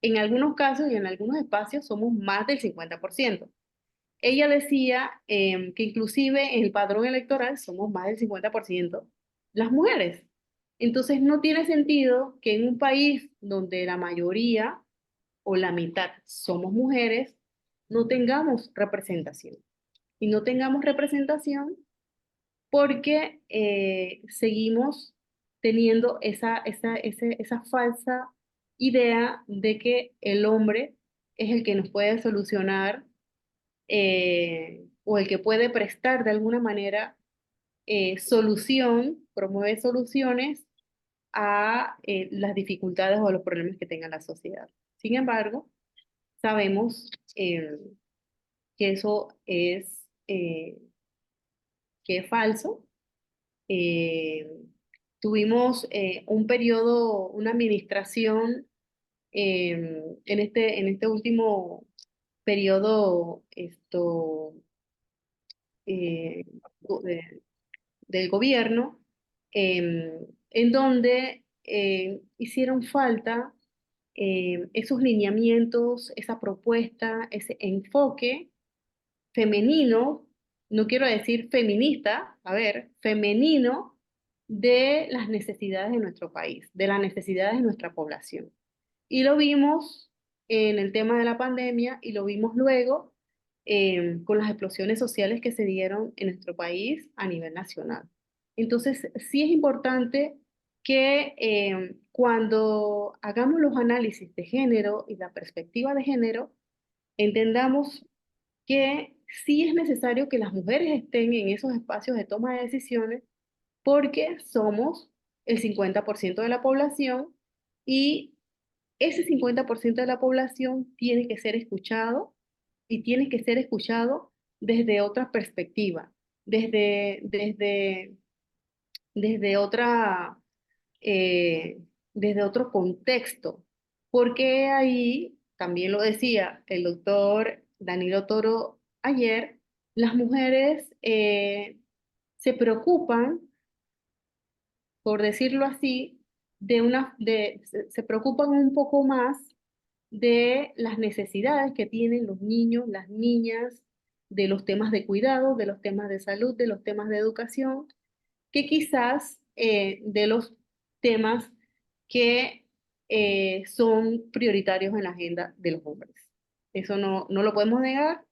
En algunos casos y en algunos espacios somos más del 50%. Ella decía que inclusive en el padrón electoral somos más del 50% las mujeres. Entonces no tiene sentido que en un país donde la mayoría o la mitad somos mujeres, no tengamos representación. Y no tengamos representación porque seguimos teniendo esa falsa idea de que el hombre es el que nos puede solucionar o el que puede prestar de alguna manera promueve soluciones a las dificultades o a los problemas que tenga la sociedad. Sin embargo, sabemos que eso que es falso. Eh, Tuvimos un periodo, una administración en este último periodo eh, go- de- del gobierno, en donde hicieron falta esos lineamientos, esa propuesta, ese enfoque femenino, no quiero decir feminista, a ver, femenino de las necesidades de nuestro país, de las necesidades de nuestra población. Y lo vimos en el tema de la pandemia y lo vimos luego con las explosiones sociales que se dieron en nuestro país a nivel nacional. Entonces, sí es importante que cuando hagamos los análisis de género y la perspectiva de género, entendamos que sí es necesario que las mujeres estén en esos espacios de toma de decisiones porque somos el 50% de la población y ese 50% de la población tiene que ser escuchado y tiene que ser escuchado desde otra perspectiva, desde, desde otra, desde otro contexto, porque ahí, también lo decía el doctor Danilo Toro ayer, las mujeres se preocupan, por decirlo así, se preocupan un poco más de las necesidades que tienen los niños, las niñas, de los temas de cuidado, de los temas de salud, de los temas de educación, que quizás de los temas que son prioritarios en la agenda de los hombres. Eso no lo podemos negar.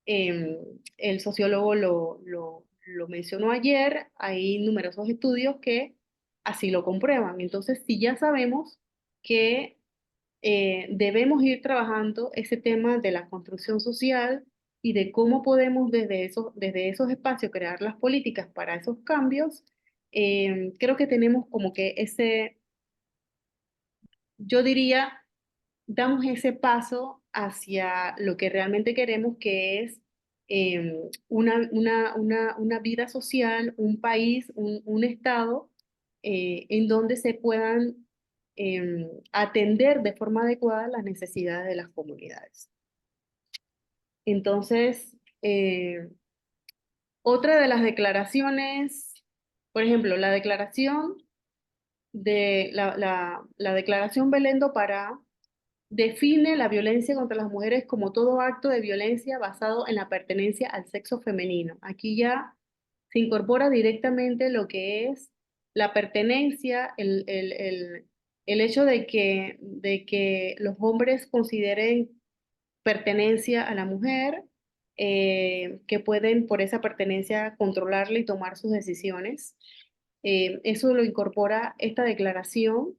El sociólogo lo mencionó ayer, hay numerosos estudios que así lo comprueban. Entonces, si ya sabemos que debemos ir trabajando ese tema de la construcción social y de cómo podemos desde esos espacios crear las políticas para esos cambios, creo que tenemos como que yo diría, damos ese paso hacia lo que realmente queremos, que es una vida social, un país, un estado en donde se puedan atender de forma adecuada las necesidades de las comunidades. Entonces, otra de las declaraciones, por ejemplo, la declaración Belén do Pará define la violencia contra las mujeres como todo acto de violencia basado en la pertenencia al sexo femenino. Aquí ya se incorpora directamente lo que es la pertenencia, el hecho de que los hombres consideren pertenencia a la mujer, que pueden por esa pertenencia controlarla y tomar sus decisiones. Eso lo incorpora esta declaración,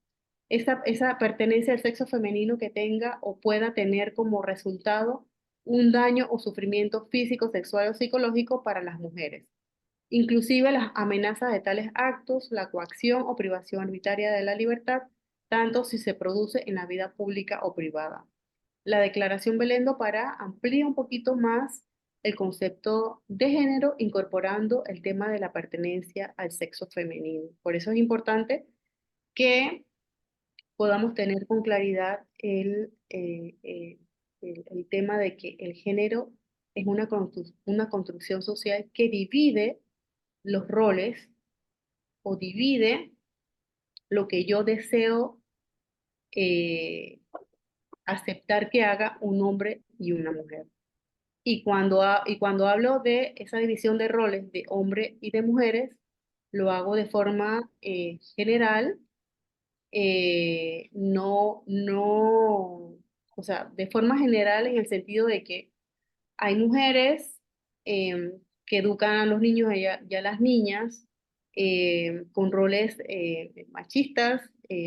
esa pertenencia al sexo femenino que tenga o pueda tener como resultado un daño o sufrimiento físico, sexual o psicológico para las mujeres. Inclusive las amenazas de tales actos, la coacción o privación arbitraria de la libertad, tanto si se produce en la vida pública o privada. La Declaración Belén do Pará amplía un poquito más el concepto de género, incorporando el tema de la pertenencia al sexo femenino. Por eso es importante que podamos tener con claridad el tema de que el género es una construcción social que divide los roles o divide lo que yo deseo eh, aceptar que haga un hombre y una mujer. Y cuando hablo de esa división de roles de hombre y de mujeres, lo hago de forma general, o sea, de forma general en el sentido de que hay mujeres que educan a los niños y a las niñas con roles machistas,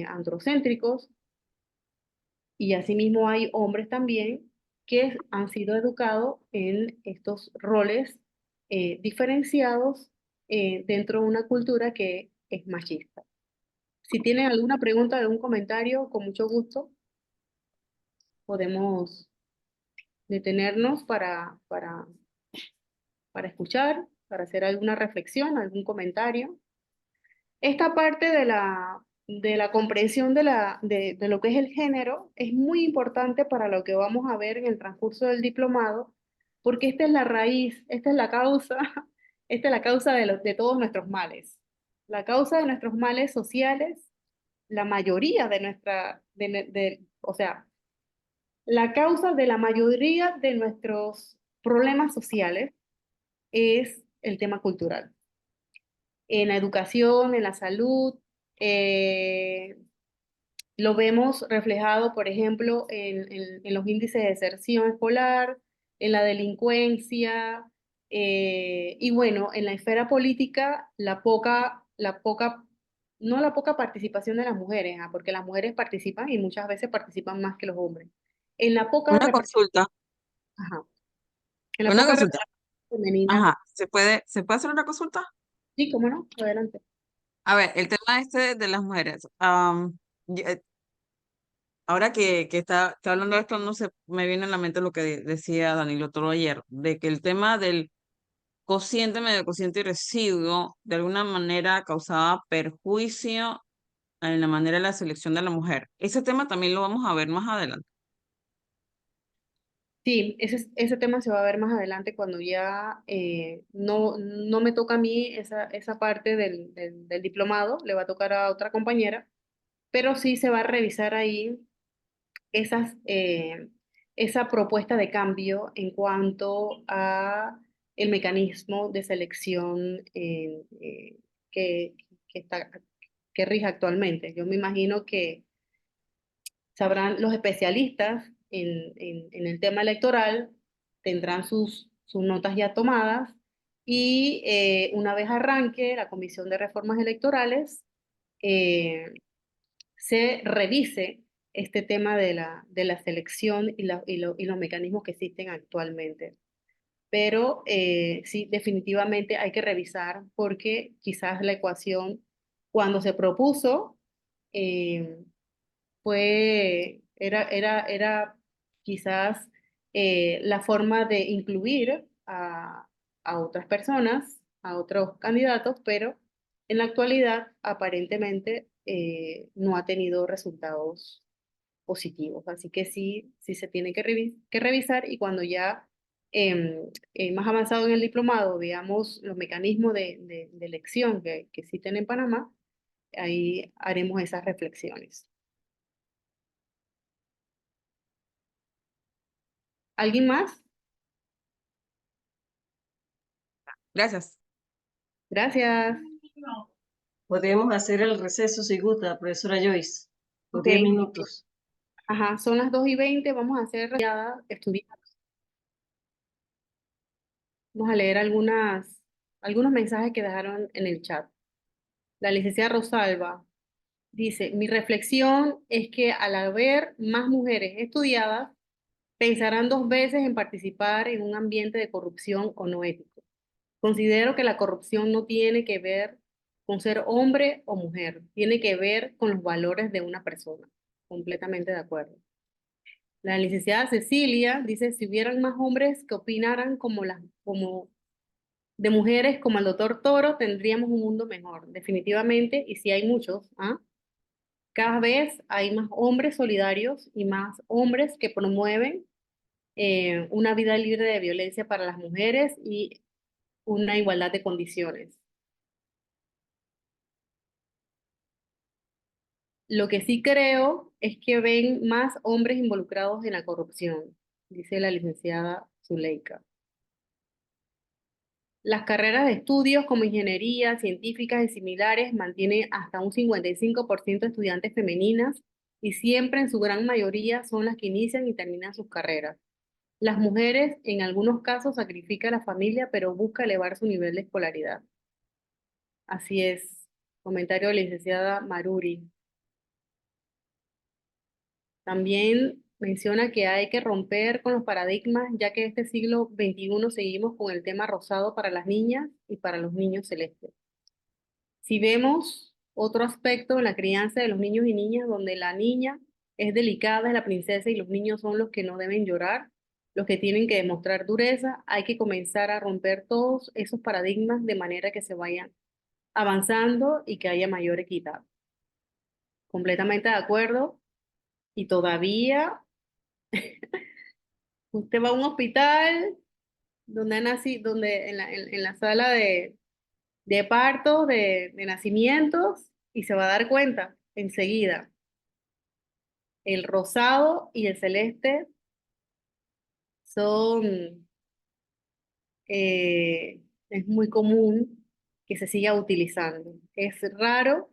androcéntricos, y asimismo hay hombres también que han sido educados en estos roles diferenciados dentro de una cultura que es machista. Si tienen alguna pregunta, algún comentario, con mucho gusto podemos detenernos para escuchar, para hacer alguna reflexión, algún comentario. Esta parte de la comprensión de lo que es el género es muy importante para lo que vamos a ver en el transcurso del diplomado, porque esta es la raíz, esta es la causa, esta es la causa de todos nuestros males. La causa de nuestros males sociales, la mayoría de o sea, la causa de la mayoría de nuestros problemas sociales es el tema cultural. En la educación, en la salud, eh, lo vemos reflejado, por ejemplo, en los índices de deserción escolar, en la delincuencia, y bueno, en la esfera política, no la poca participación de las mujeres, porque las mujeres participan y muchas veces participan más que los hombres. En la poca Una representación, consulta, en la una poca consulta. representación femenina. Ajá, se puede hacer una consulta? Sí, cómo no, adelante. A ver, el tema este de las mujeres. Ahora que está hablando de esto, no sé, me viene a la mente lo que decía Danilo Toro ayer, de que el tema del cociente, medio cociente y residuo, de alguna manera causaba perjuicio en la manera de la selección de la mujer. Ese tema también lo vamos a ver más adelante. Sí, ese tema se va a ver más adelante cuando ya no me toca a mí esa parte del diplomado, le va a tocar a otra compañera, pero sí se va a revisar ahí esa propuesta de cambio en cuanto a el mecanismo de selección que, que está, que rige actualmente. Yo me imagino que sabrán los especialistas en el tema electoral, tendrán sus notas ya tomadas y una vez arranque la Comisión de Reformas Electorales, eh, se revise este tema de la selección y los mecanismos que existen actualmente. Pero sí, definitivamente hay que revisar porque quizás la ecuación, cuando se propuso, eh, era quizás la forma de incluir a otras personas, a otros candidatos, pero en la actualidad aparentemente no ha tenido resultados positivos. Así que sí, sí se tiene que revisar y cuando ya más avanzado en el diplomado veamos los mecanismos de elección que existen en Panamá, ahí haremos esas reflexiones. ¿Alguien más? Gracias. Gracias. Podríamos hacer el receso si gusta, profesora Joyce, por Ok. 10 minutos. Ajá, son las 2:20, vamos a hacer ya estudiar. Vamos a leer algunos mensajes que dejaron en el chat. La licenciada Rosalba dice, mi reflexión es que al haber más mujeres estudiadas, pensarán dos veces en participar en un ambiente de corrupción o no ético. Considero que la corrupción no tiene que ver con ser hombre o mujer, tiene que ver con los valores de una persona. Completamente de acuerdo. La licenciada Cecilia dice, si hubieran más hombres que opinaran como de mujeres como el doctor Toro, tendríamos un mundo mejor, definitivamente, y si hay muchos, ¿ah? Cada vez hay más hombres solidarios y más hombres que promueven una vida libre de violencia para las mujeres y una igualdad de condiciones. Lo que sí creo es que ven más hombres involucrados en la corrupción, dice la licenciada Zuleika. Las carreras de estudios como ingeniería, científicas y similares mantienen hasta un 55% de estudiantes femeninas y siempre en su gran mayoría son las que inician y terminan sus carreras. Las mujeres en algunos casos sacrifican a la familia pero busca elevar su nivel de escolaridad. Así es. Comentario de la licenciada Maruri. También menciona que hay que romper con los paradigmas, ya que en este siglo XXI seguimos con el tema rosado para las niñas y para los niños celestes. Si vemos otro aspecto en la crianza de los niños y niñas, donde la niña es delicada, es la princesa y los niños son los que no deben llorar, los que tienen que demostrar dureza, hay que comenzar a romper todos esos paradigmas de manera que se vayan avanzando y que haya mayor equidad. Completamente de acuerdo. Y todavía usted va a un hospital donde nací, donde en la sala de partos, de nacimientos, y se va a dar cuenta enseguida. El rosado y el celeste son, es muy común que se siga utilizando. Es raro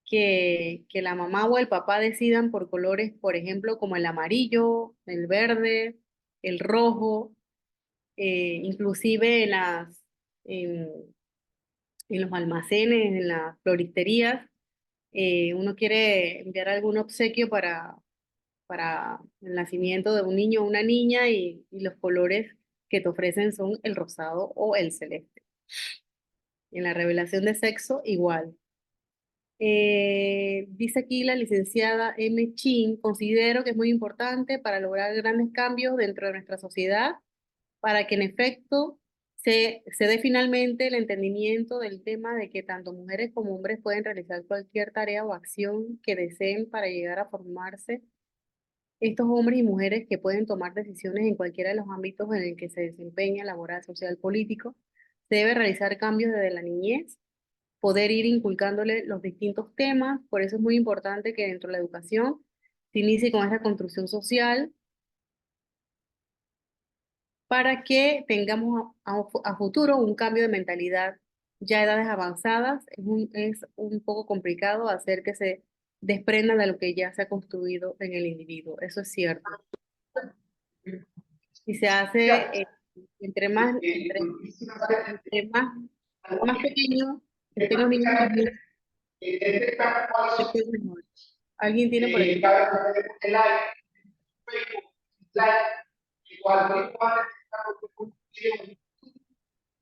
que la mamá o el papá decidan por colores, por ejemplo, como el amarillo, el verde, el rojo, inclusive en, en los almacenes, en las floristerías, uno quiere enviar algún obsequio para el nacimiento de un niño o una niña y los colores que te ofrecen son el rosado o el celeste. En la revelación de sexo, igual. Dice aquí la licenciada M. Chin, considero que es muy importante para lograr grandes cambios dentro de nuestra sociedad, para que en efecto se dé finalmente el entendimiento del tema de que tanto mujeres como hombres pueden realizar cualquier tarea o acción que deseen para llegar a formarse. Estos hombres y mujeres que pueden tomar decisiones en cualquiera de los ámbitos en el que se desempeña, laboral, social, político, se debe realizar cambios desde la niñez, poder ir inculcándole los distintos temas. Por eso es muy importante que dentro de la educación se inicie con esta construcción social para que tengamos a futuro un cambio de mentalidad. Ya a edades avanzadas es un poco complicado hacer que se desprendan de lo que ya se ha construido en el individuo. Eso es cierto. Y se hace entre más pequeño estén los niños, mejor. ¿Alguien tiene por aquí?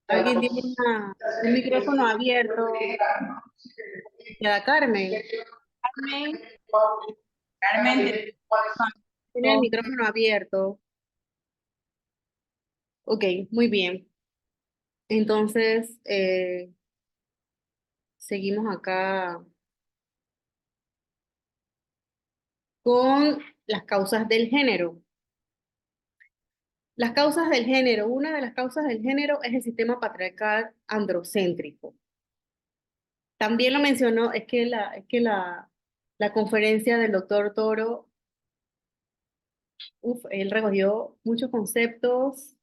¿Alguien tiene un micrófono abierto? Ya, Carmen, Carmen, Realmente, tiene el micrófono abierto. Ok, muy bien. Entonces, seguimos acá con las causas del género. Las causas del género, una de las causas del género es el sistema patriarcal androcéntrico. También lo mencionó, la conferencia del doctor Toro, él recogió muchos conceptos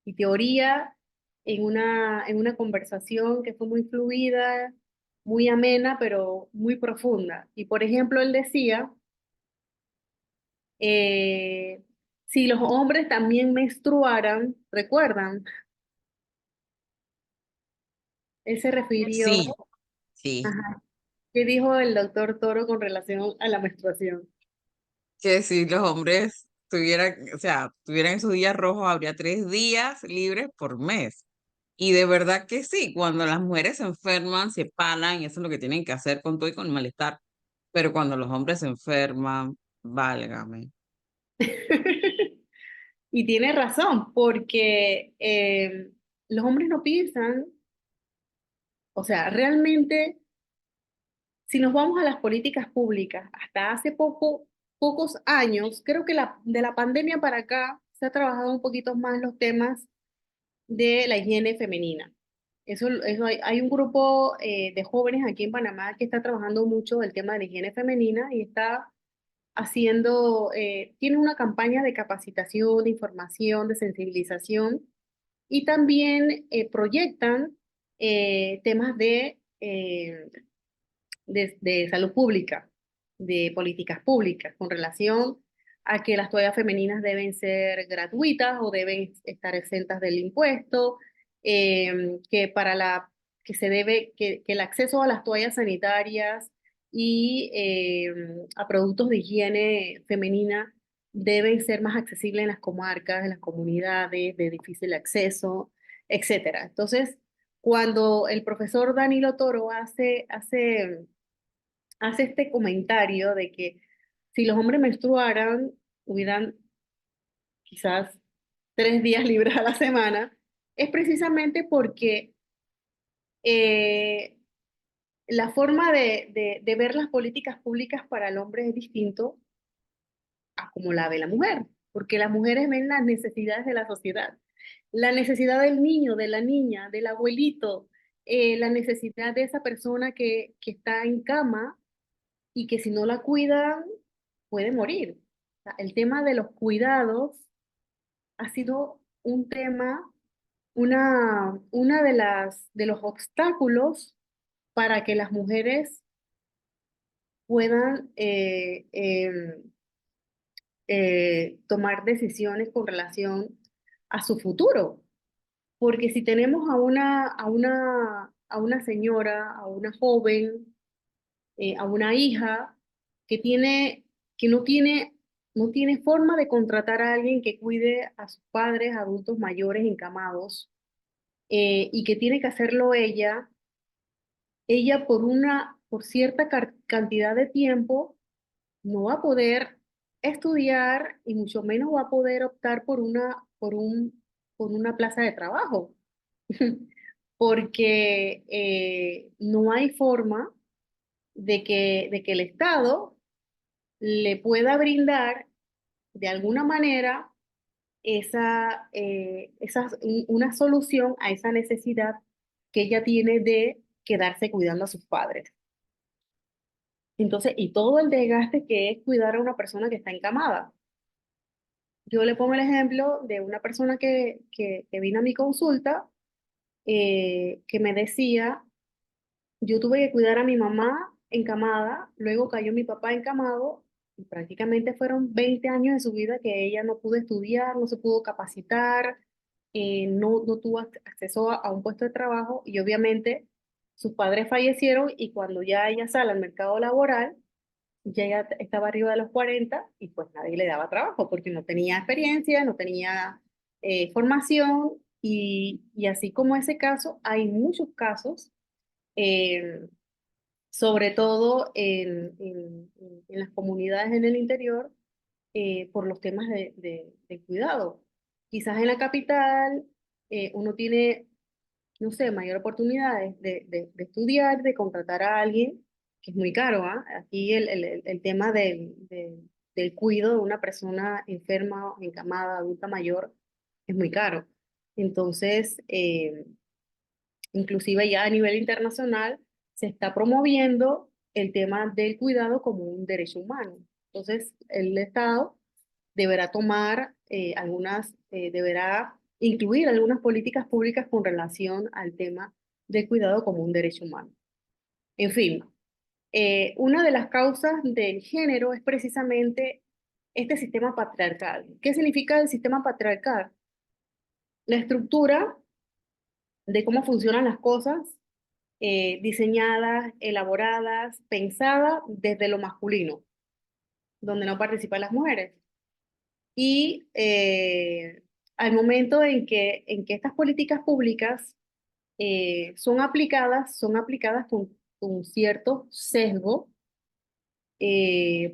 y teoría en una conversación que fue muy fluida, muy amena, pero muy profunda. Y por ejemplo, él decía, eh, si los hombres también menstruaran, ¿recuerdan? Él se refirió, Sí, sí. ajá, ¿qué dijo el doctor Toro con relación a la menstruación? Que si los hombres tuvieran, o sea, tuvieran esos días rojos, habría 3 días libres por mes. Y de verdad que sí, cuando las mujeres se enferman, se paran, y eso es lo que tienen que hacer con todo y con el malestar. Pero cuando los hombres se enferman, válgame. Y tiene razón, porque los hombres no piensan, o sea, realmente, si nos vamos a las políticas públicas, hasta hace pocos años, creo que de la pandemia para acá se ha trabajado un poquito más los temas de la higiene femenina. Eso hay un grupo de jóvenes aquí en Panamá que está trabajando mucho el tema de la higiene femenina y está haciendo, tiene una campaña de capacitación, de información, de sensibilización y también proyectan temas de salud pública, de políticas públicas con relación a que las toallas femeninas deben ser gratuitas o deben estar exentas del impuesto, que que se debe, que el acceso a las toallas sanitarias y a productos de higiene femenina deben ser más accesibles en las comarcas, en las comunidades de difícil acceso, etcétera. Entonces, cuando el profesor Danilo Toro hace este comentario de que si los hombres menstruaran, hubieran quizás 3 días libres a la semana, es precisamente porque eh, la forma de ver las políticas públicas para el hombre es distinto a como la ve la mujer, porque las mujeres ven las necesidades de la sociedad, la necesidad del niño, de la niña, del abuelito, la necesidad de esa persona que está en cama y que si no la cuidan puede morir. O sea, el tema de los cuidados ha sido un tema, una de los obstáculos para que las mujeres puedan tomar decisiones con relación a su futuro. Porque si tenemos a una señora, a una joven, a una hija que no tiene forma de contratar a alguien que cuide a sus padres adultos mayores encamados, y que tiene que hacerlo ella por cierta cantidad de tiempo no va a poder estudiar y mucho menos va a poder optar por una plaza de trabajo, porque no hay forma de que el Estado le pueda brindar de alguna manera una solución a esa necesidad que ella tiene de quedarse cuidando a sus padres. Entonces, y todo el desgaste que es cuidar a una persona que está encamada. Yo le pongo el ejemplo de una persona que vino a mi consulta, que me decía, yo tuve que cuidar a mi mamá encamada, luego cayó mi papá encamado, y prácticamente fueron 20 años de su vida que ella no pudo estudiar, no se pudo capacitar, no tuvo acceso a un puesto de trabajo, y obviamente sus padres fallecieron, y cuando ya ella sale al mercado laboral, ya ella estaba arriba de los 40 y pues nadie le daba trabajo porque no tenía experiencia, no tenía formación, y así como ese caso, hay muchos casos, eh, sobre todo en las comunidades en el interior, por los temas de cuidado. Quizás en la capital uno tiene, no sé, mayor oportunidades de estudiar, de contratar a alguien, que es muy caro, ¿ah? Aquí el tema del cuidado de una persona enferma, encamada, adulta mayor, es muy caro. Entonces, inclusive ya a nivel internacional se está promoviendo el tema del cuidado como un derecho humano. Entonces, el Estado deberá deberá incluir algunas políticas públicas con relación al tema del cuidado como un derecho humano. En fin, una de las causas del género es precisamente este sistema patriarcal. ¿Qué significa el sistema patriarcal? La estructura de cómo funcionan las cosas, diseñadas, elaboradas, pensadas desde lo masculino, donde no participan las mujeres. Y al momento en que estas políticas públicas son aplicadas con cierto sesgo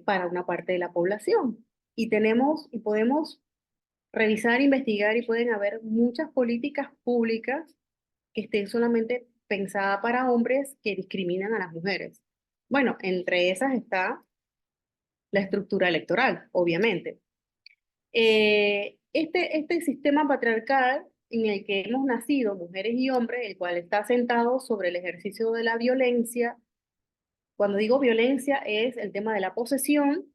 para una parte de la población. Y podemos revisar, investigar, y pueden haber muchas políticas públicas que estén solamente pensadas para hombres que discriminan a las mujeres. Bueno, entre esas está la estructura electoral, obviamente. Este sistema patriarcal en el que hemos nacido, mujeres y hombres, el cual está sentado sobre el ejercicio de la violencia. Cuando digo violencia es el tema de la posesión,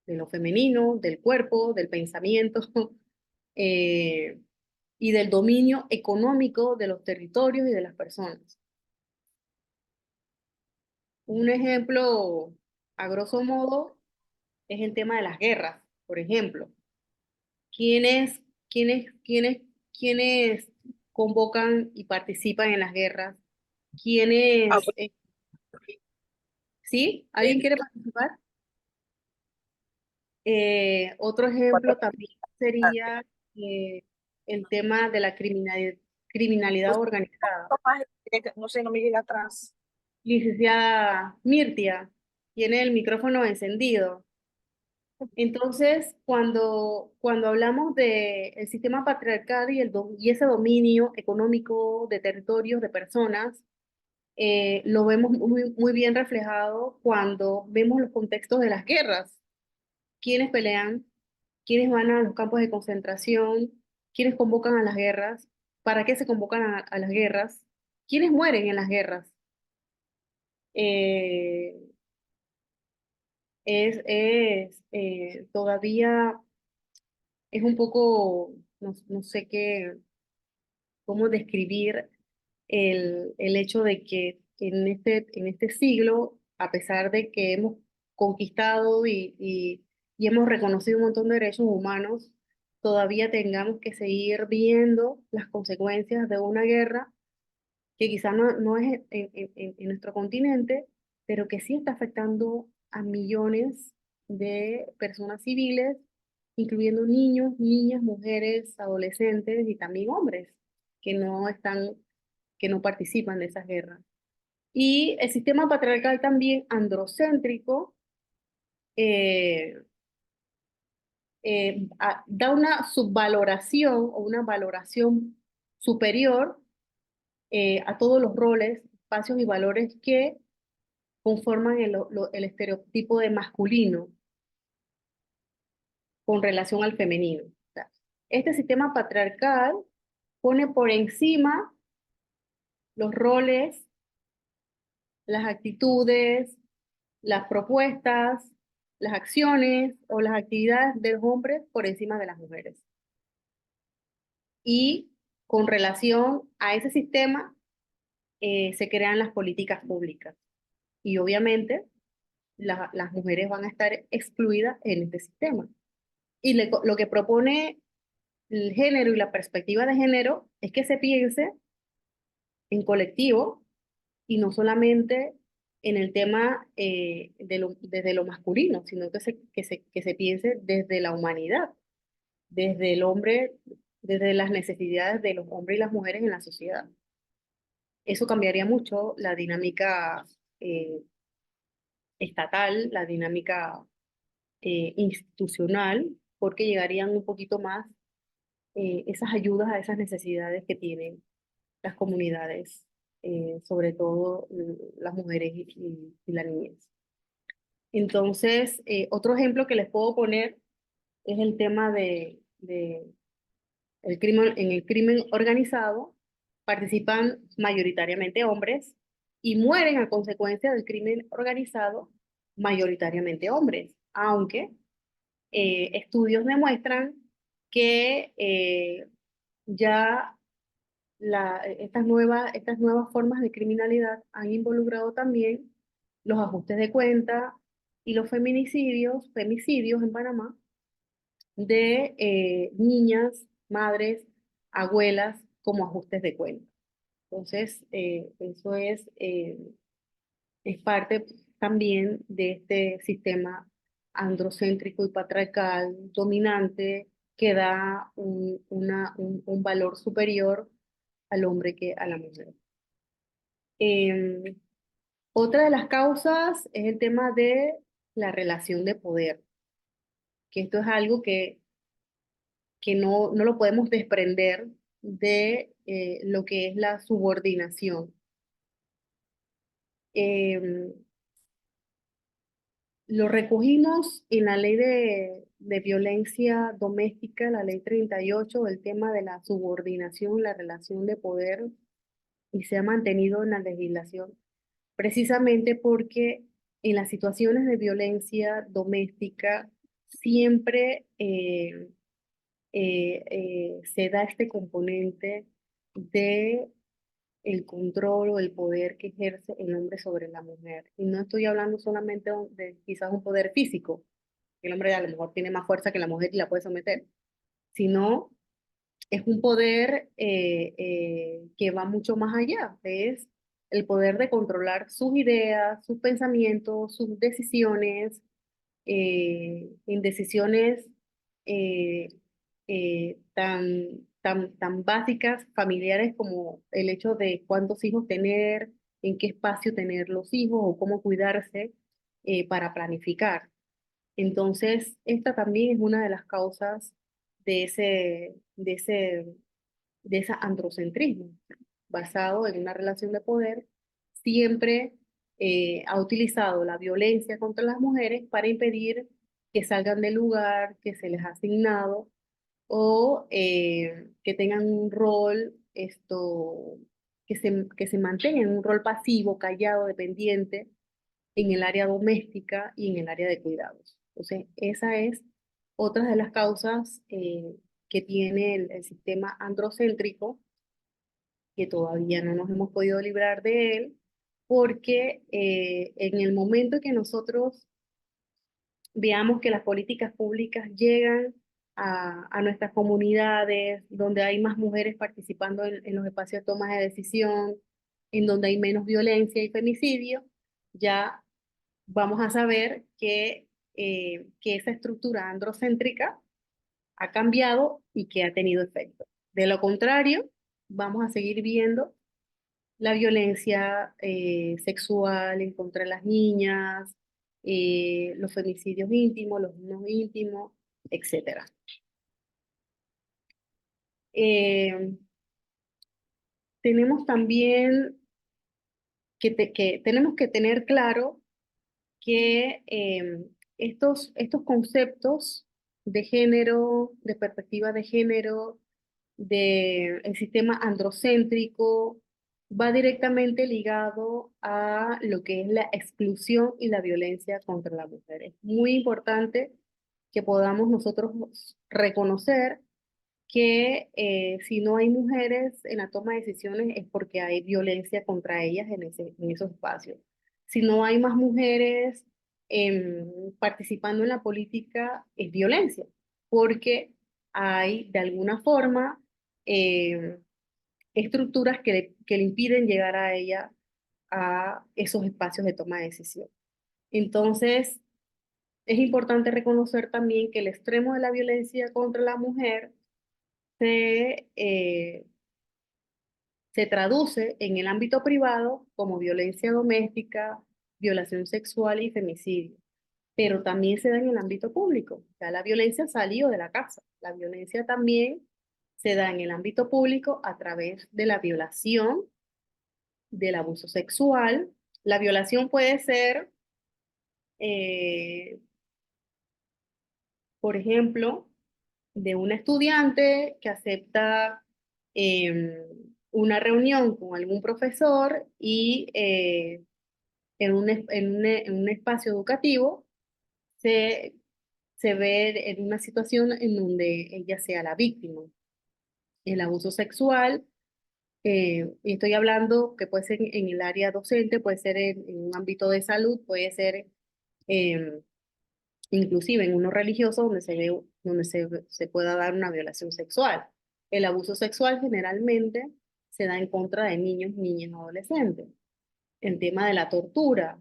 de lo femenino, del cuerpo, del pensamiento, eh, y del dominio económico de los territorios y de las personas. Un ejemplo, a grosso modo, es el tema de las guerras, por ejemplo. ¿Quiénes, quiénes convocan y participan en las guerras? ¿Quiénes, sí? ¿Alguien quiere participar? Otro ejemplo también sería el tema de la criminalidad organizada. No sé, no me llega atrás. Licenciada Mirtia, tiene el micrófono encendido. Entonces, cuando hablamos del sistema patriarcal y ese dominio económico de territorios, de personas, lo vemos muy bien reflejado cuando vemos los contextos de las guerras. ¿Quiénes pelean? ¿Quiénes van a los campos de concentración? ¿Quiénes convocan a las guerras? ¿Para qué se convocan a las guerras? ¿Quiénes mueren en las guerras? Eh, todavía es un poco, no sé cómo describir el hecho de que en este siglo, a pesar de que hemos conquistado y hemos reconocido un montón de derechos humanos, todavía tengamos que seguir viendo las consecuencias de una guerra que quizá no es en nuestro continente, pero que sí está afectando a millones de personas civiles, incluyendo niños, niñas, mujeres, adolescentes y también hombres que no participan de esas guerras. Y el sistema patriarcal también androcéntrico eh, da una subvaloración o una valoración superior a todos los roles, espacios y valores que conforman el estereotipo de masculino con relación al femenino. O sea, este sistema patriarcal pone por encima los roles, las actitudes, las propuestas, las acciones o las actividades de los hombres por encima de las mujeres. Y con relación a ese sistema se crean las políticas públicas. Y obviamente las mujeres van a estar excluidas en este sistema. Y lo que propone el género y la perspectiva de género es que se piense en colectivo y no solamente en el tema desde lo masculino, sino que se piense desde la humanidad, desde el hombre, desde las necesidades de los hombres y las mujeres en la sociedad. Eso cambiaría mucho la dinámica estatal, la dinámica institucional, porque llegarían un poquito más esas ayudas a esas necesidades que tienen las comunidades, sobre todo las mujeres y la niñez. Entonces, otro ejemplo que les puedo poner es el tema de el crimen, en el crimen organizado participan mayoritariamente hombres y mueren a consecuencia del crimen organizado mayoritariamente hombres, aunque estudios demuestran que ya estas nuevas formas de criminalidad han involucrado también los ajustes de cuenta y los femicidios en Panamá de niñas, madres, abuelas como ajustes de cuenta. Entonces, eso es parte también de este sistema androcéntrico y patriarcal dominante que da un valor superior al hombre que a la mujer. Otra de las causas es el tema de la relación de poder, que esto es algo que no lo podemos desprender de lo que es la subordinación. Em, lo recogimos en la ley de violencia doméstica, la ley 38, el tema de la subordinación, la relación de poder, y se ha mantenido en la legislación, precisamente porque en las situaciones de violencia doméstica siempre se da este componente de el control o el poder que ejerce el hombre sobre la mujer. Y no estoy hablando solamente de quizás un poder físico, que el hombre a lo mejor tiene más fuerza que la mujer y la puede someter, sino es un poder que va mucho más allá, es el poder de controlar sus ideas, sus pensamientos, sus decisiones, en decisiones eh, tan básicas, familiares, como el hecho de cuántos hijos tener, en qué espacio tener los hijos o cómo cuidarse para planificar. Entonces, esta también es una de las causas de ese androcentrismo, basado en una relación de poder. Siempre ha utilizado la violencia contra las mujeres para impedir que salgan del lugar que se les ha asignado o que tengan un rol, que se mantengan en un rol pasivo, callado, dependiente en el área doméstica y en el área de cuidados. Entonces, esa es otra de las causas que tiene el sistema androcéntrico, que todavía no nos hemos podido librar de él, porque en el momento que nosotros veamos que las políticas públicas llegan a nuestras comunidades, donde hay más mujeres participando en los espacios de toma de decisión, en donde hay menos violencia y femicidio, ya vamos a saber que esa estructura androcéntrica ha cambiado y que ha tenido efecto. De lo contrario, vamos a seguir viendo la violencia sexual en contra de las niñas, los femicidios íntimos, los no íntimos, etc. Tenemos también que tenemos que tener claro que estos conceptos de género, de perspectiva de género, del sistema androcéntrico, va directamente ligado a lo que es la exclusión y la violencia contra la mujer. Es muy importante que podamos nosotros reconocer que si no hay mujeres en la toma de decisiones es porque hay violencia contra ellas en esos espacios. Si no hay más mujeres participando en la política, es violencia, porque hay de alguna forma estructuras que le impiden llegar a ella a esos espacios de toma de decisión. Entonces, es importante reconocer también que el extremo de la violencia contra la mujer se traduce en el ámbito privado como violencia doméstica, violación sexual y femicidio, pero también se da en el ámbito público. O sea, la violencia salió de la casa. La violencia también se da en el ámbito público a través de la violación, del abuso sexual. La violación puede ser, eh, por ejemplo, de una estudiante que acepta una reunión con algún profesor y en un espacio educativo se, se ve en una situación en donde ella sea la víctima. El abuso sexual, y estoy hablando que puede ser en el área docente, puede ser en un ámbito de salud, puede ser em, inclusive en uno religioso donde se pueda dar una violación sexual. El abuso sexual generalmente se da en contra de niños, niñas, adolescentes. El tema de la tortura,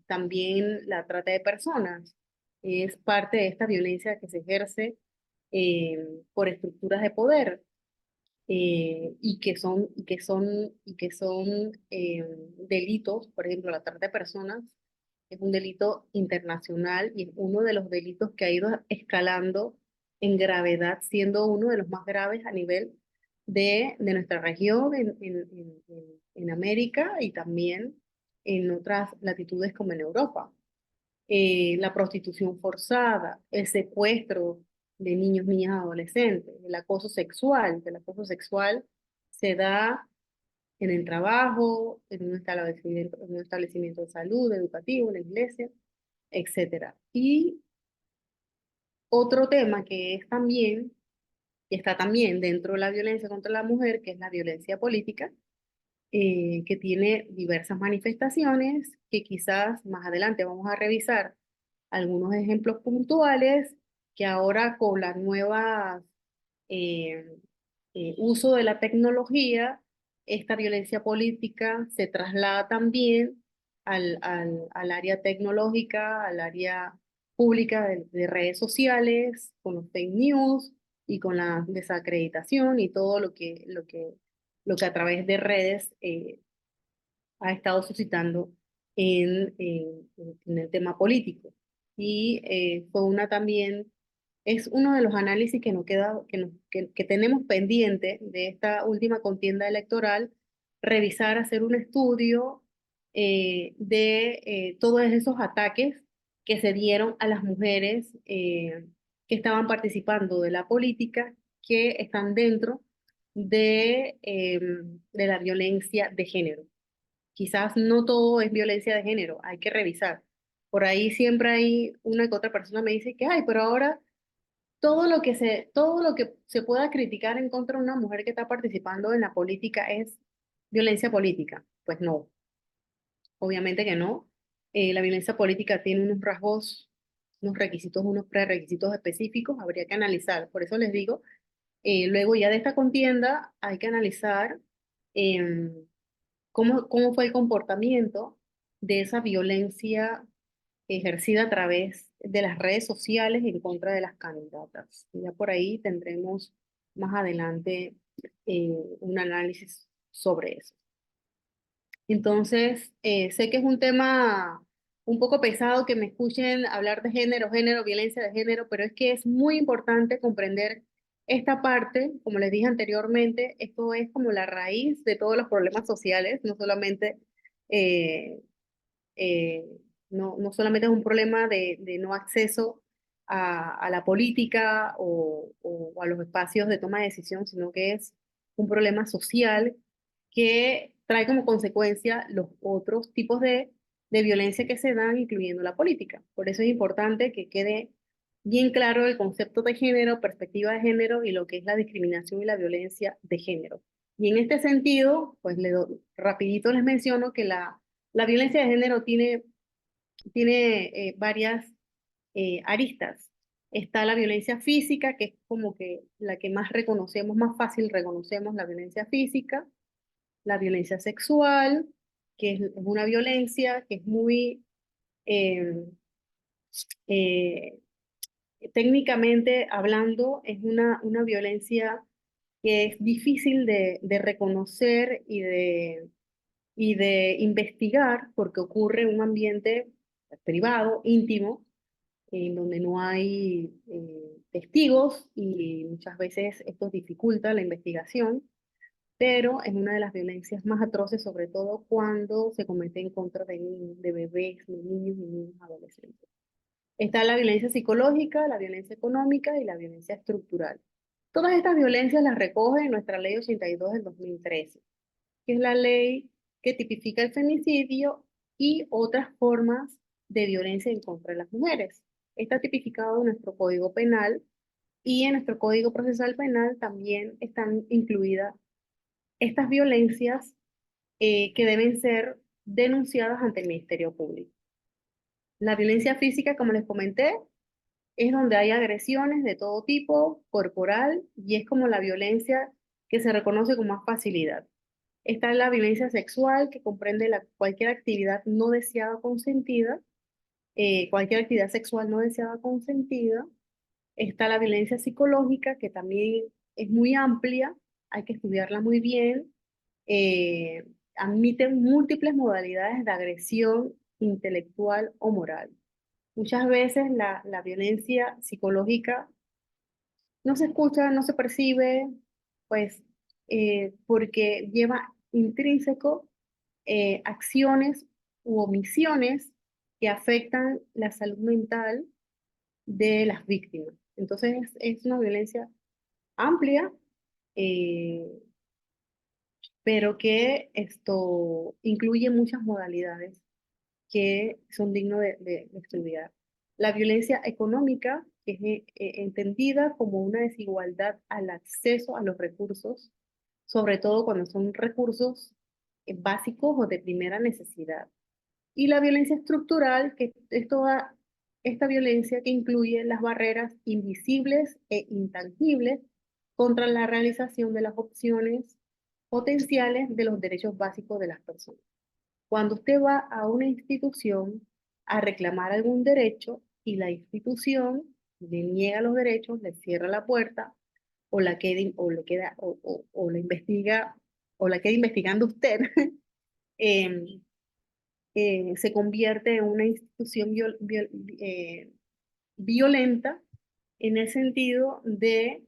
también la trata de personas, es parte de esta violencia que se ejerce por estructuras de poder y que son delitos. Por ejemplo, la trata de personas es un delito internacional y es uno de los delitos que ha ido escalando en gravedad, siendo uno de los más graves a nivel de nuestra región en América y también en otras latitudes como en Europa. La prostitución forzada, el secuestro de niños, niñas, adolescentes, el acoso sexual. El acoso sexual se da en el trabajo, en un establecimiento de salud, educativo, en la iglesia, etcétera. Y otro tema que está también dentro de la violencia contra la mujer, que es la violencia política, que tiene diversas manifestaciones, que quizás más adelante vamos a revisar algunos ejemplos puntuales, que ahora con la nueva uso de la tecnología, esta violencia política se traslada también al área tecnológica, al área pública de redes sociales, con los fake news y con la desacreditación y todo lo que a través de redes ha estado suscitando en el tema político. Y fue una también, es uno de los análisis que nos queda, que tenemos pendiente de esta última contienda electoral, revisar, hacer un estudio de todos esos ataques que se dieron a las mujeres que estaban participando de la política, que están dentro de la violencia de género. Quizás no todo es violencia de género, hay que revisar. Por ahí siempre hay una que otra persona me dice que, ay, pero ahora todo lo que se pueda criticar en contra de una mujer que está participando en la política es violencia política. Pues no, obviamente que no. La violencia política tiene unos rasgos, unos requisitos, unos prerequisitos específicos, habría que analizar. Por eso les digo, luego ya de esta contienda hay que analizar em, cómo fue el comportamiento de esa violencia ejercida a través de las redes sociales en contra de las candidatas. Ya por ahí tendremos más adelante un análisis sobre eso. Entonces, sé que es un tema un poco pesado que me escuchen hablar de género, violencia de género, pero es que es muy importante comprender esta parte, como les dije anteriormente, esto es como la raíz de todos los problemas sociales, no solamente eh, eh, no solamente es un problema de no acceso a la política o a los espacios de toma de decisión, sino que es un problema social que trae como consecuencia los otros tipos de violencia que se dan, incluyendo la política. Por eso es importante que quede bien claro el concepto de género, perspectiva de género y lo que es la discriminación y la violencia de género. Y en este sentido, pues rapidito les menciono que la violencia de género tiene varias aristas. Está la violencia física, que es como que la que más reconocemos, más fácil reconocemos la violencia física, la violencia sexual, que es una violencia que es muy eh, eh, técnicamente hablando, es una violencia que es difícil de reconocer y de investigar porque ocurre en un ambiente privado, íntimo, en donde no hay testigos y muchas veces esto dificulta la investigación, pero es una de las violencias más atroces, sobre todo cuando se comete en contra de bebés, de niños y niñas adolescentes. Está la violencia psicológica, la violencia económica y la violencia estructural. Todas estas violencias las recoge en nuestra ley 82 del 2013, que es la ley que tipifica el femicidio y otras formas de violencia en contra de las mujeres. Está tipificado en nuestro Código Penal y en nuestro Código Procesal Penal también están incluidas estas violencias que deben ser denunciadas ante el Ministerio Público. La violencia física, como les comenté, es donde hay agresiones de todo tipo, corporal, y es como la violencia que se reconoce con más facilidad. Está la violencia sexual, que comprende cualquier actividad no deseada consentida, cualquier actividad sexual no deseada consentida. Está la violencia psicológica, que también es muy amplia, hay que estudiarla muy bien. Admite múltiples modalidades de agresión intelectual o moral. Muchas veces la violencia psicológica no se escucha, no se percibe, pues porque lleva intrínseco acciones u omisiones que afectan la salud mental de las víctimas. Entonces es una violencia amplia, eh, pero que esto incluye muchas modalidades que son dignos de estudiar. La violencia económica, que es entendida como una desigualdad al acceso a los recursos, sobre todo cuando son recursos básicos o de primera necesidad. Y la violencia estructural, que es toda esta violencia que incluye las barreras invisibles e intangibles contra la realización de las opciones potenciales de los derechos básicos de las personas. Cuando usted va a una institución a reclamar algún derecho, y la institución le niega los derechos, le cierra la puerta o la queda, o le queda, o la investiga, o la queda investigando usted, em, se convierte en una institución violenta en el sentido de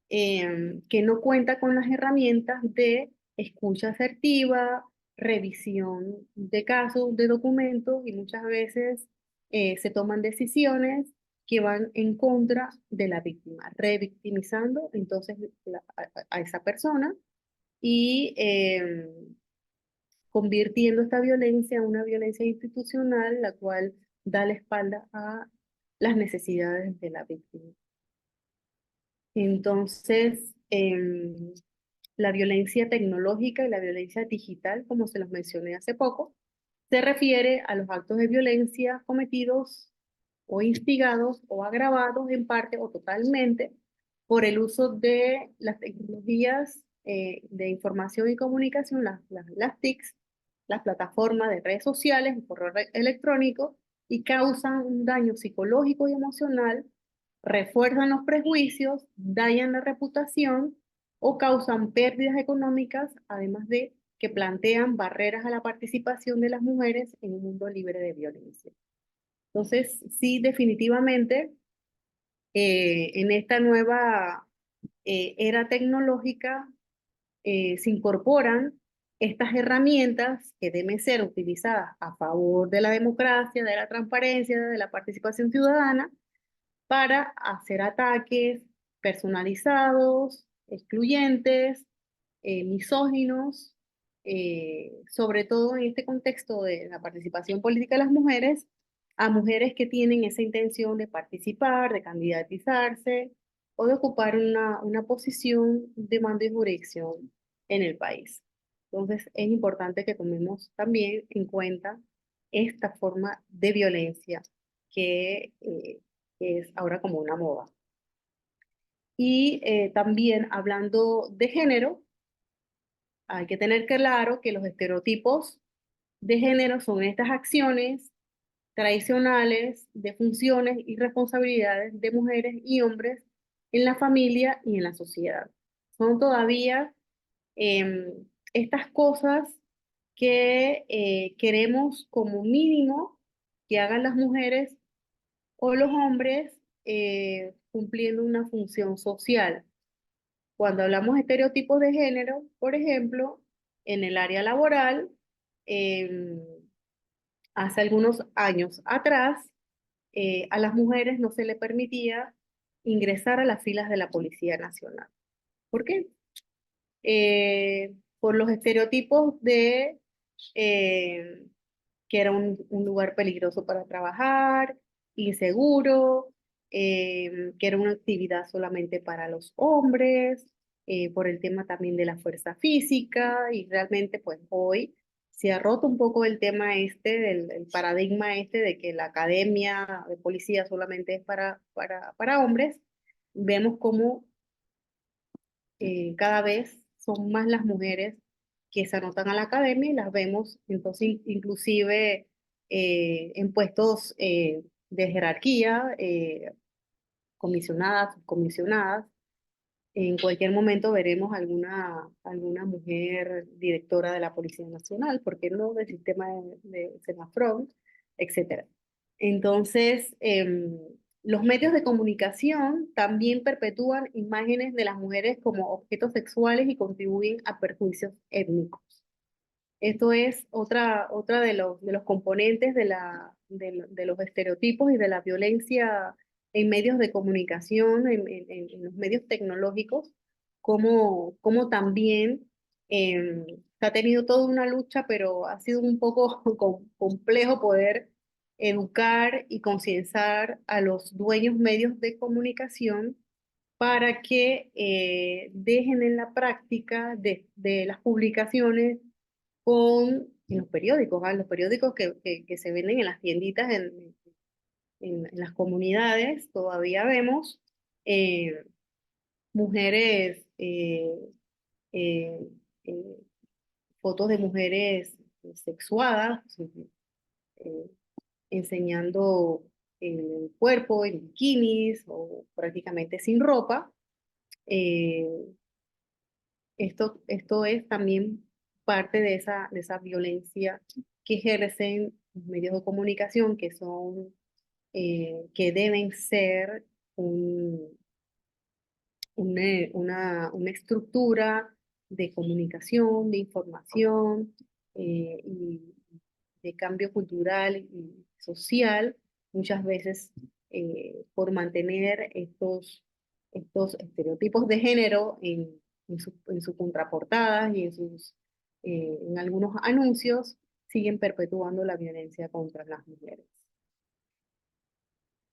que no cuenta con las herramientas de escucha asertiva, revisión de casos, de documentos, y muchas veces se toman decisiones que van en contra de la víctima, revictimizando entonces a esa persona y convirtiendo esta violencia en una violencia institucional, la cual da la espalda a las necesidades de la víctima. Entonces, la violencia tecnológica y la violencia digital, como se los mencioné hace poco, se refiere a los actos de violencia cometidos o instigados o agravados en parte o totalmente por el uso de las tecnologías de información y comunicación, las TICs, las plataformas de redes sociales y correo electrónico, y causan un daño psicológico y emocional, refuerzan los prejuicios, dañan la reputación o causan pérdidas económicas, además de que plantean barreras a la participación de las mujeres en un mundo libre de violencia. Entonces, sí, definitivamente, en esta nueva era tecnológica se incorporan estas herramientas que deben ser utilizadas a favor de la democracia, de la transparencia, de la participación ciudadana, para hacer ataques personalizados, excluyentes, misóginos, sobre todo en este contexto de la participación política de las mujeres, a mujeres que tienen esa intención de participar, de candidatizarse o de ocupar una posición de mando y jurisdicción en el país. Entonces, es importante que tomemos también en cuenta esta forma de violencia que es ahora como una moda. Y también hablando de género, hay que tener claro que los estereotipos de género son estas acciones tradicionales de funciones y responsabilidades de mujeres y hombres en la familia y en la sociedad. Son todavía estas cosas que queremos como mínimo que hagan las mujeres o los hombres cumpliendo una función social. Cuando hablamos de estereotipos de género, por ejemplo, en el área laboral, em, hace algunos años atrás, a las mujeres no se le permitía ingresar a las filas de la Policía Nacional. ¿Por qué? Por los estereotipos de eh, que era un lugar peligroso para trabajar, inseguro, que era una actividad solamente para los hombres, por el tema también de la fuerza física, y realmente pues hoy se ha roto un poco el tema este, el paradigma este de que la academia de policía solamente es para hombres. Vemos cómo cada vez son más las mujeres que se anotan a la academia y las vemos entonces inclusive en puestos de jerarquía, comisionadas, subcomisionadas. En cualquier momento veremos alguna mujer directora de la Policía Nacional, ¿por qué no? Del sistema de Senafrón, etcétera. Entonces, los medios de comunicación también perpetúan imágenes de las mujeres como objetos sexuales y contribuyen a perjuicios étnicos. Esto es otra de los componentes de los estereotipos y de la violencia en medios de comunicación, en los medios tecnológicos, como también se ha tenido toda una lucha, pero ha sido un poco complejo poder educar y concienciar a los dueños medios de comunicación para que dejen en la práctica de las publicaciones en los periódicos, los periódicos que se venden en las tienditas en las comunidades. Todavía vemos eh, mujeres, eh, eh, fotos de mujeres sexuadas, eh, enseñando el cuerpo en bikinis o prácticamente sin ropa. Eh, esto es también parte de esa violencia que ejercen los medios de comunicación, que son, que deben ser un, una estructura de comunicación, de información y de cambio cultural y social, muchas veces por mantener estos estereotipos de género en sus contraportadas y en algunos anuncios, siguen perpetuando la violencia contra las mujeres.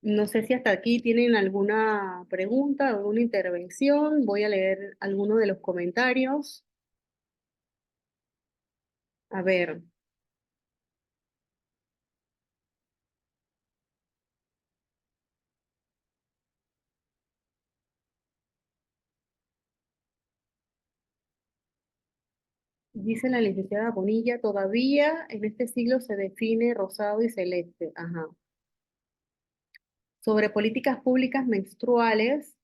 No sé si hasta aquí tienen alguna pregunta, alguna intervención. Voy a leer algunos de los comentarios. A ver, dice la licenciada Bonilla, todavía en este siglo se define rosado y celeste. Ajá. Sobre políticas públicas menstruales,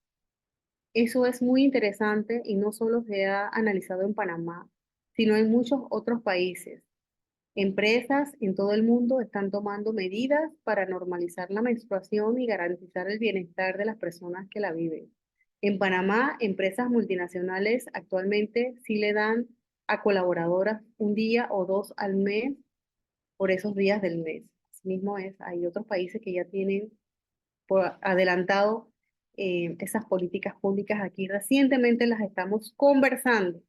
eso es muy interesante y no solo se ha analizado en Panamá, sino en muchos otros países. Empresas en todo el mundo están tomando medidas para normalizar la menstruación y garantizar el bienestar de las personas que la viven. En Panamá, empresas multinacionales actualmente sí le dan a colaboradoras un día o dos al mes por esos días del mes. Asimismo es, hay otros países que ya tienen por adelantado esas políticas públicas. Aquí recientemente las estamos conversando.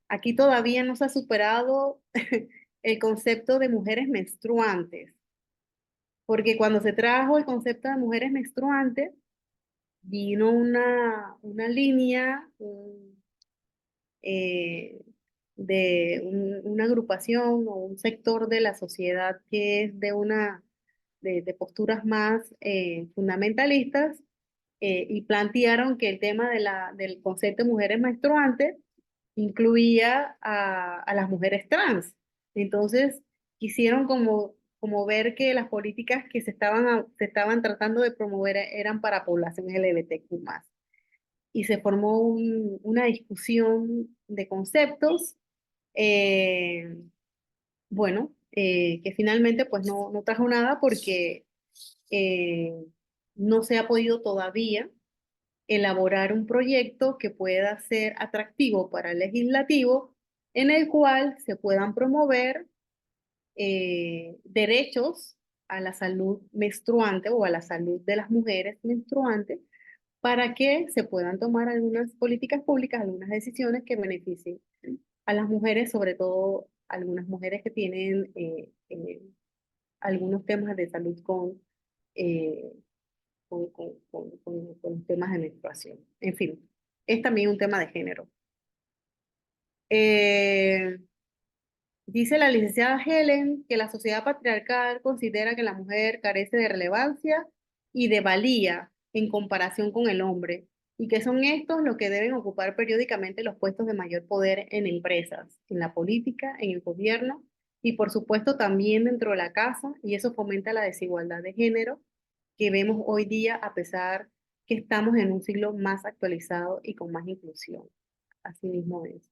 Aquí todavía no se ha superado el concepto de mujeres menstruantes, porque cuando se trajo el concepto de mujeres menstruantes, vino una línea eh, una agrupación o un sector de la sociedad que es de posturas más fundamentalistas y plantearon que el tema del concepto de mujeres menstruantes incluía a las mujeres trans. Entonces, quisieron como ver que las políticas que se estaban tratando de promover eran para población LGBTQ+. Y se formó una discusión de conceptos, eh, bueno, que finalmente pues no trajo nada porque eh, no se ha podido todavía elaborar un proyecto que pueda ser atractivo para el legislativo, en el cual se puedan promover derechos a la salud menstruante o a la salud de las mujeres menstruantes para que se puedan tomar algunas políticas públicas, algunas decisiones que beneficien a las mujeres, sobre todo algunas mujeres que tienen algunos temas de salud eh, con temas de menstruación. En fin, es también un tema de género. Eh, Dice la licenciada Helen que la sociedad patriarcal considera que la mujer carece de relevancia y de valía en comparación con el hombre, y que son estos los que deben ocupar periódicamente los puestos de mayor poder en empresas, en la política, en el gobierno y por supuesto también dentro de la casa, y eso fomenta la desigualdad de género que vemos hoy día a pesar que estamos en un siglo más actualizado y con más inclusión. Así mismo es.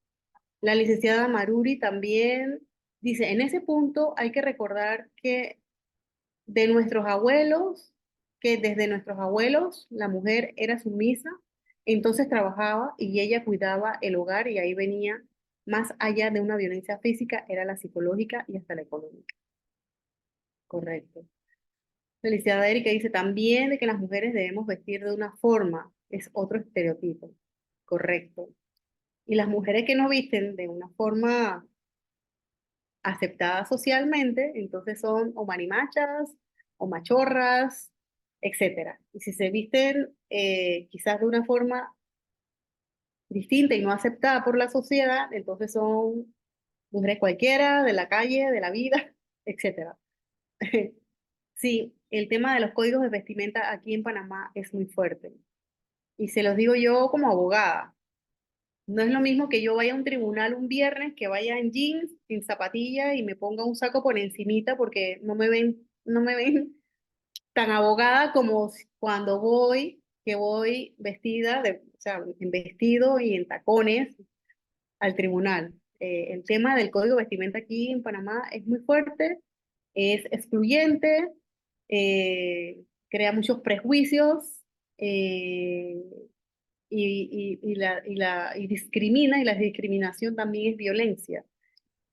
La licenciada Maruri también dice, en ese punto hay que recordar que de nuestros abuelos, que desde nuestros abuelos la mujer era sumisa, entonces trabajaba y ella cuidaba el hogar y ahí venía más allá de una violencia física, era la psicológica y hasta la económica. Correcto. Felicidad Erika dice también de que las mujeres debemos vestir de una forma, es otro estereotipo. Correcto. Y las mujeres que no visten de una forma aceptada socialmente, entonces son o marimachas o machorras, etcétera. Y si se visten quizás de una forma distinta y no aceptada por la sociedad, entonces son mujeres cualquiera, de la calle, de la vida, etcétera. Sí, el tema de los códigos de vestimenta aquí en Panamá es muy fuerte. Y se los digo yo como abogada. No es lo mismo que yo vaya a un tribunal un viernes, que vaya en jeans, sin zapatilla y me ponga un saco por encimita porque no me ven tan abogada como cuando que voy vestida, o sea, en vestido y en tacones al tribunal. El tema del código de vestimenta aquí en Panamá es muy fuerte, es excluyente, crea muchos prejuicios eh, y discrimina, y la discriminación también es violencia.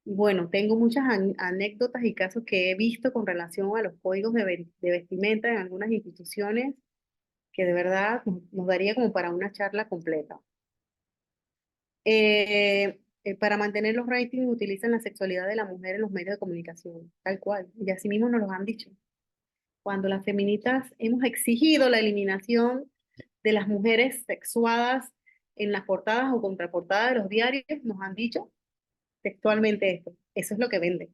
Y bueno, tengo muchas anécdotas y casos que he visto con relación a los códigos de vestimenta en algunas instituciones que de verdad nos daría como para una charla completa. Para mantener los ratings utilizan la sexualidad de la mujer en los medios de comunicación, tal cual, y así mismo nos lo han dicho. Cuando las feministas hemos exigido la eliminación de las mujeres sexuadas en las portadas o contraportadas de los diarios, nos han dicho textualmente esto. Eso es lo que vende.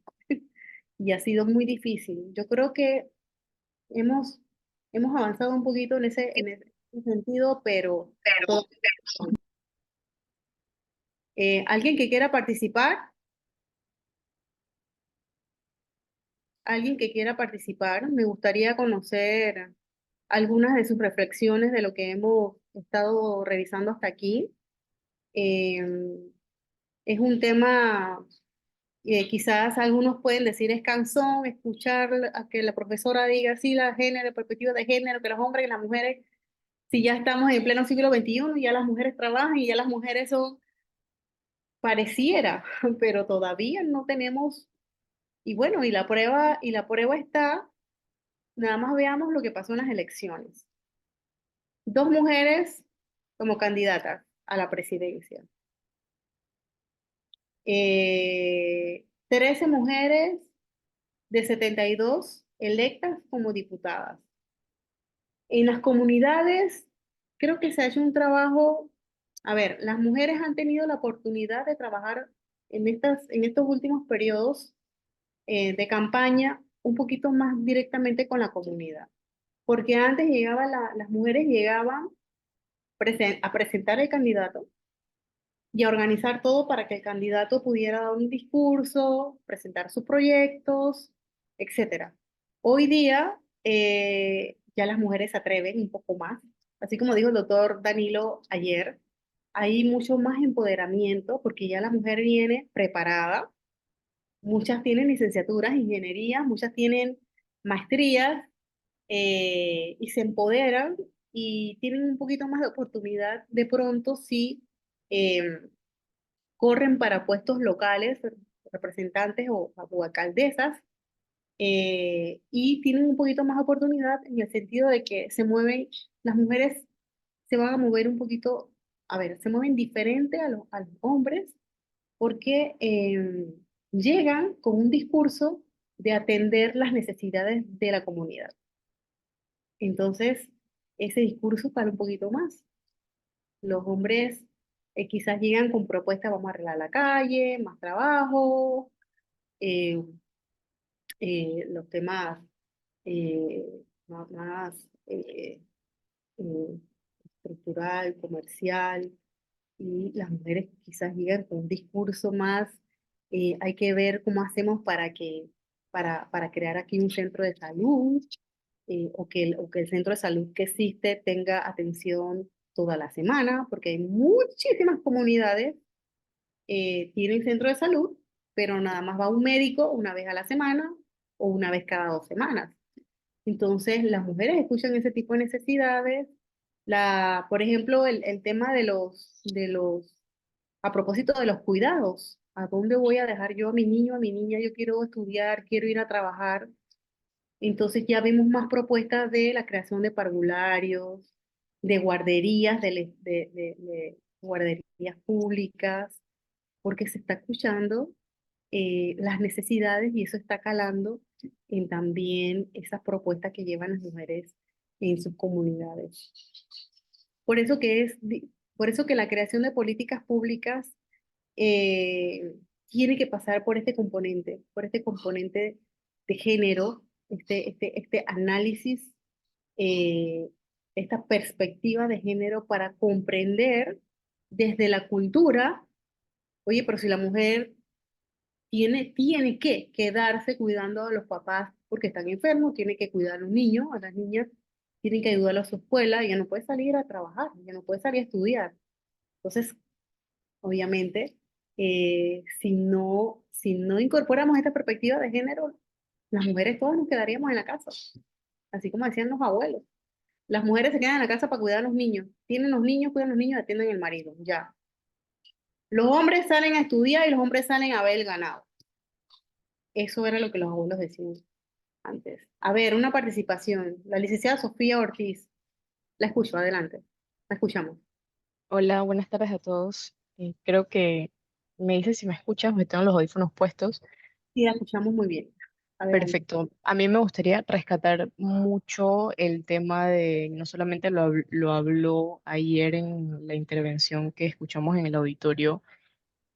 Y ha sido muy difícil. Yo creo que hemos, hemos avanzado un poquito en ese sentido, pero ¿alguien que quiera participar? ¿Alguien que quiera participar? Me gustaría conocer algunas de sus reflexiones de lo que hemos estado revisando hasta aquí. Eh, es un tema, quizás algunos pueden decir es cansón escuchar a que la profesora diga sí, la género, perspectiva de género, que los hombres y las mujeres, si ya estamos en pleno siglo XXI, ya las mujeres trabajan y ya las mujeres son, pareciera, pero todavía no tenemos, y bueno, y la prueba está, nada más veamos lo que pasó en las elecciones. Dos mujeres como candidatas a la presidencia. 13 mujeres de 72 electas como diputadas. En las comunidades, creo que se ha hecho un trabajo, a ver, las mujeres han tenido la oportunidad de trabajar en estos últimos periodos de campaña un poquito más directamente con la comunidad. Porque antes las mujeres llegaban a presentar el candidato y a organizar todo para que el candidato pudiera dar un discurso, presentar sus proyectos, etcétera. Hoy día ya las mujeres se atreven un poco más, así como dijo el doctor Danilo ayer, hay mucho más empoderamiento porque ya la mujer viene preparada, muchas tienen licenciaturas, ingeniería, muchas tienen maestrías y se empoderan y tienen un poquito más de oportunidad de pronto si corren para puestos locales, representantes o alcaldesas, y tienen un poquito más oportunidad en el sentido de que se mueven, las mujeres se van a mover un poquito, a ver, se mueven diferente a los hombres porque llegan con un discurso de atender las necesidades de la comunidad. Entonces, ese discurso para un poquito más. Los hombres quizás llegan con propuestas, vamos a arreglar la calle, más trabajo, eh, los temas más eh, estructural, comercial, y las mujeres quizás llegan con un discurso más, hay que ver cómo hacemos para crear aquí un centro de salud, o que el centro de salud que existe tenga atención toda la semana, porque hay muchísimas comunidades tienen centro de salud, pero nada más va un médico una vez a la semana o una vez cada 2 semanas. Entonces, las mujeres escuchan ese tipo de necesidades. Por ejemplo, el tema a propósito de los cuidados, ¿a dónde voy a dejar yo a mi niño, a mi niña? Yo quiero estudiar, quiero ir a trabajar. Entonces ya vemos más propuestas de la creación de parvularios, de guarderías, de guarderías públicas, porque se está escuchando las necesidades y eso está calando en también esas propuestas que llevan las mujeres en sus comunidades. Por eso que la creación de políticas públicas tiene que pasar por este componente de género, este análisis, eh, esta perspectiva de género para comprender desde la cultura, oye, pero si la mujer tiene que quedarse cuidando a los papás porque están enfermos, tienen que cuidar a los niños, a las niñas tienen que ayudarlos a su escuela, ella no puede salir a trabajar, ella no puede salir a estudiar. Entonces, obviamente, si no incorporamos esta perspectiva de género, las mujeres todas nos quedaríamos en la casa, así como decían los abuelos. Las mujeres se quedan en la casa para cuidar a los niños. Tienen los niños, cuidan a los niños, atienden al marido. Ya. Los hombres salen a estudiar y los hombres salen a ver el ganado. Eso era lo que los abuelos decían antes. A ver, una participación. La licenciada Sofía Ortiz. La escucho, adelante. La escuchamos. Hola, buenas tardes a todos. Creo que me dice si me escuchas, me tengo los audífonos puestos. Sí, la escuchamos muy bien. Adelante. Perfecto. A mí me gustaría rescatar mucho el tema de, no solamente lo habló ayer en la intervención que escuchamos en el auditorio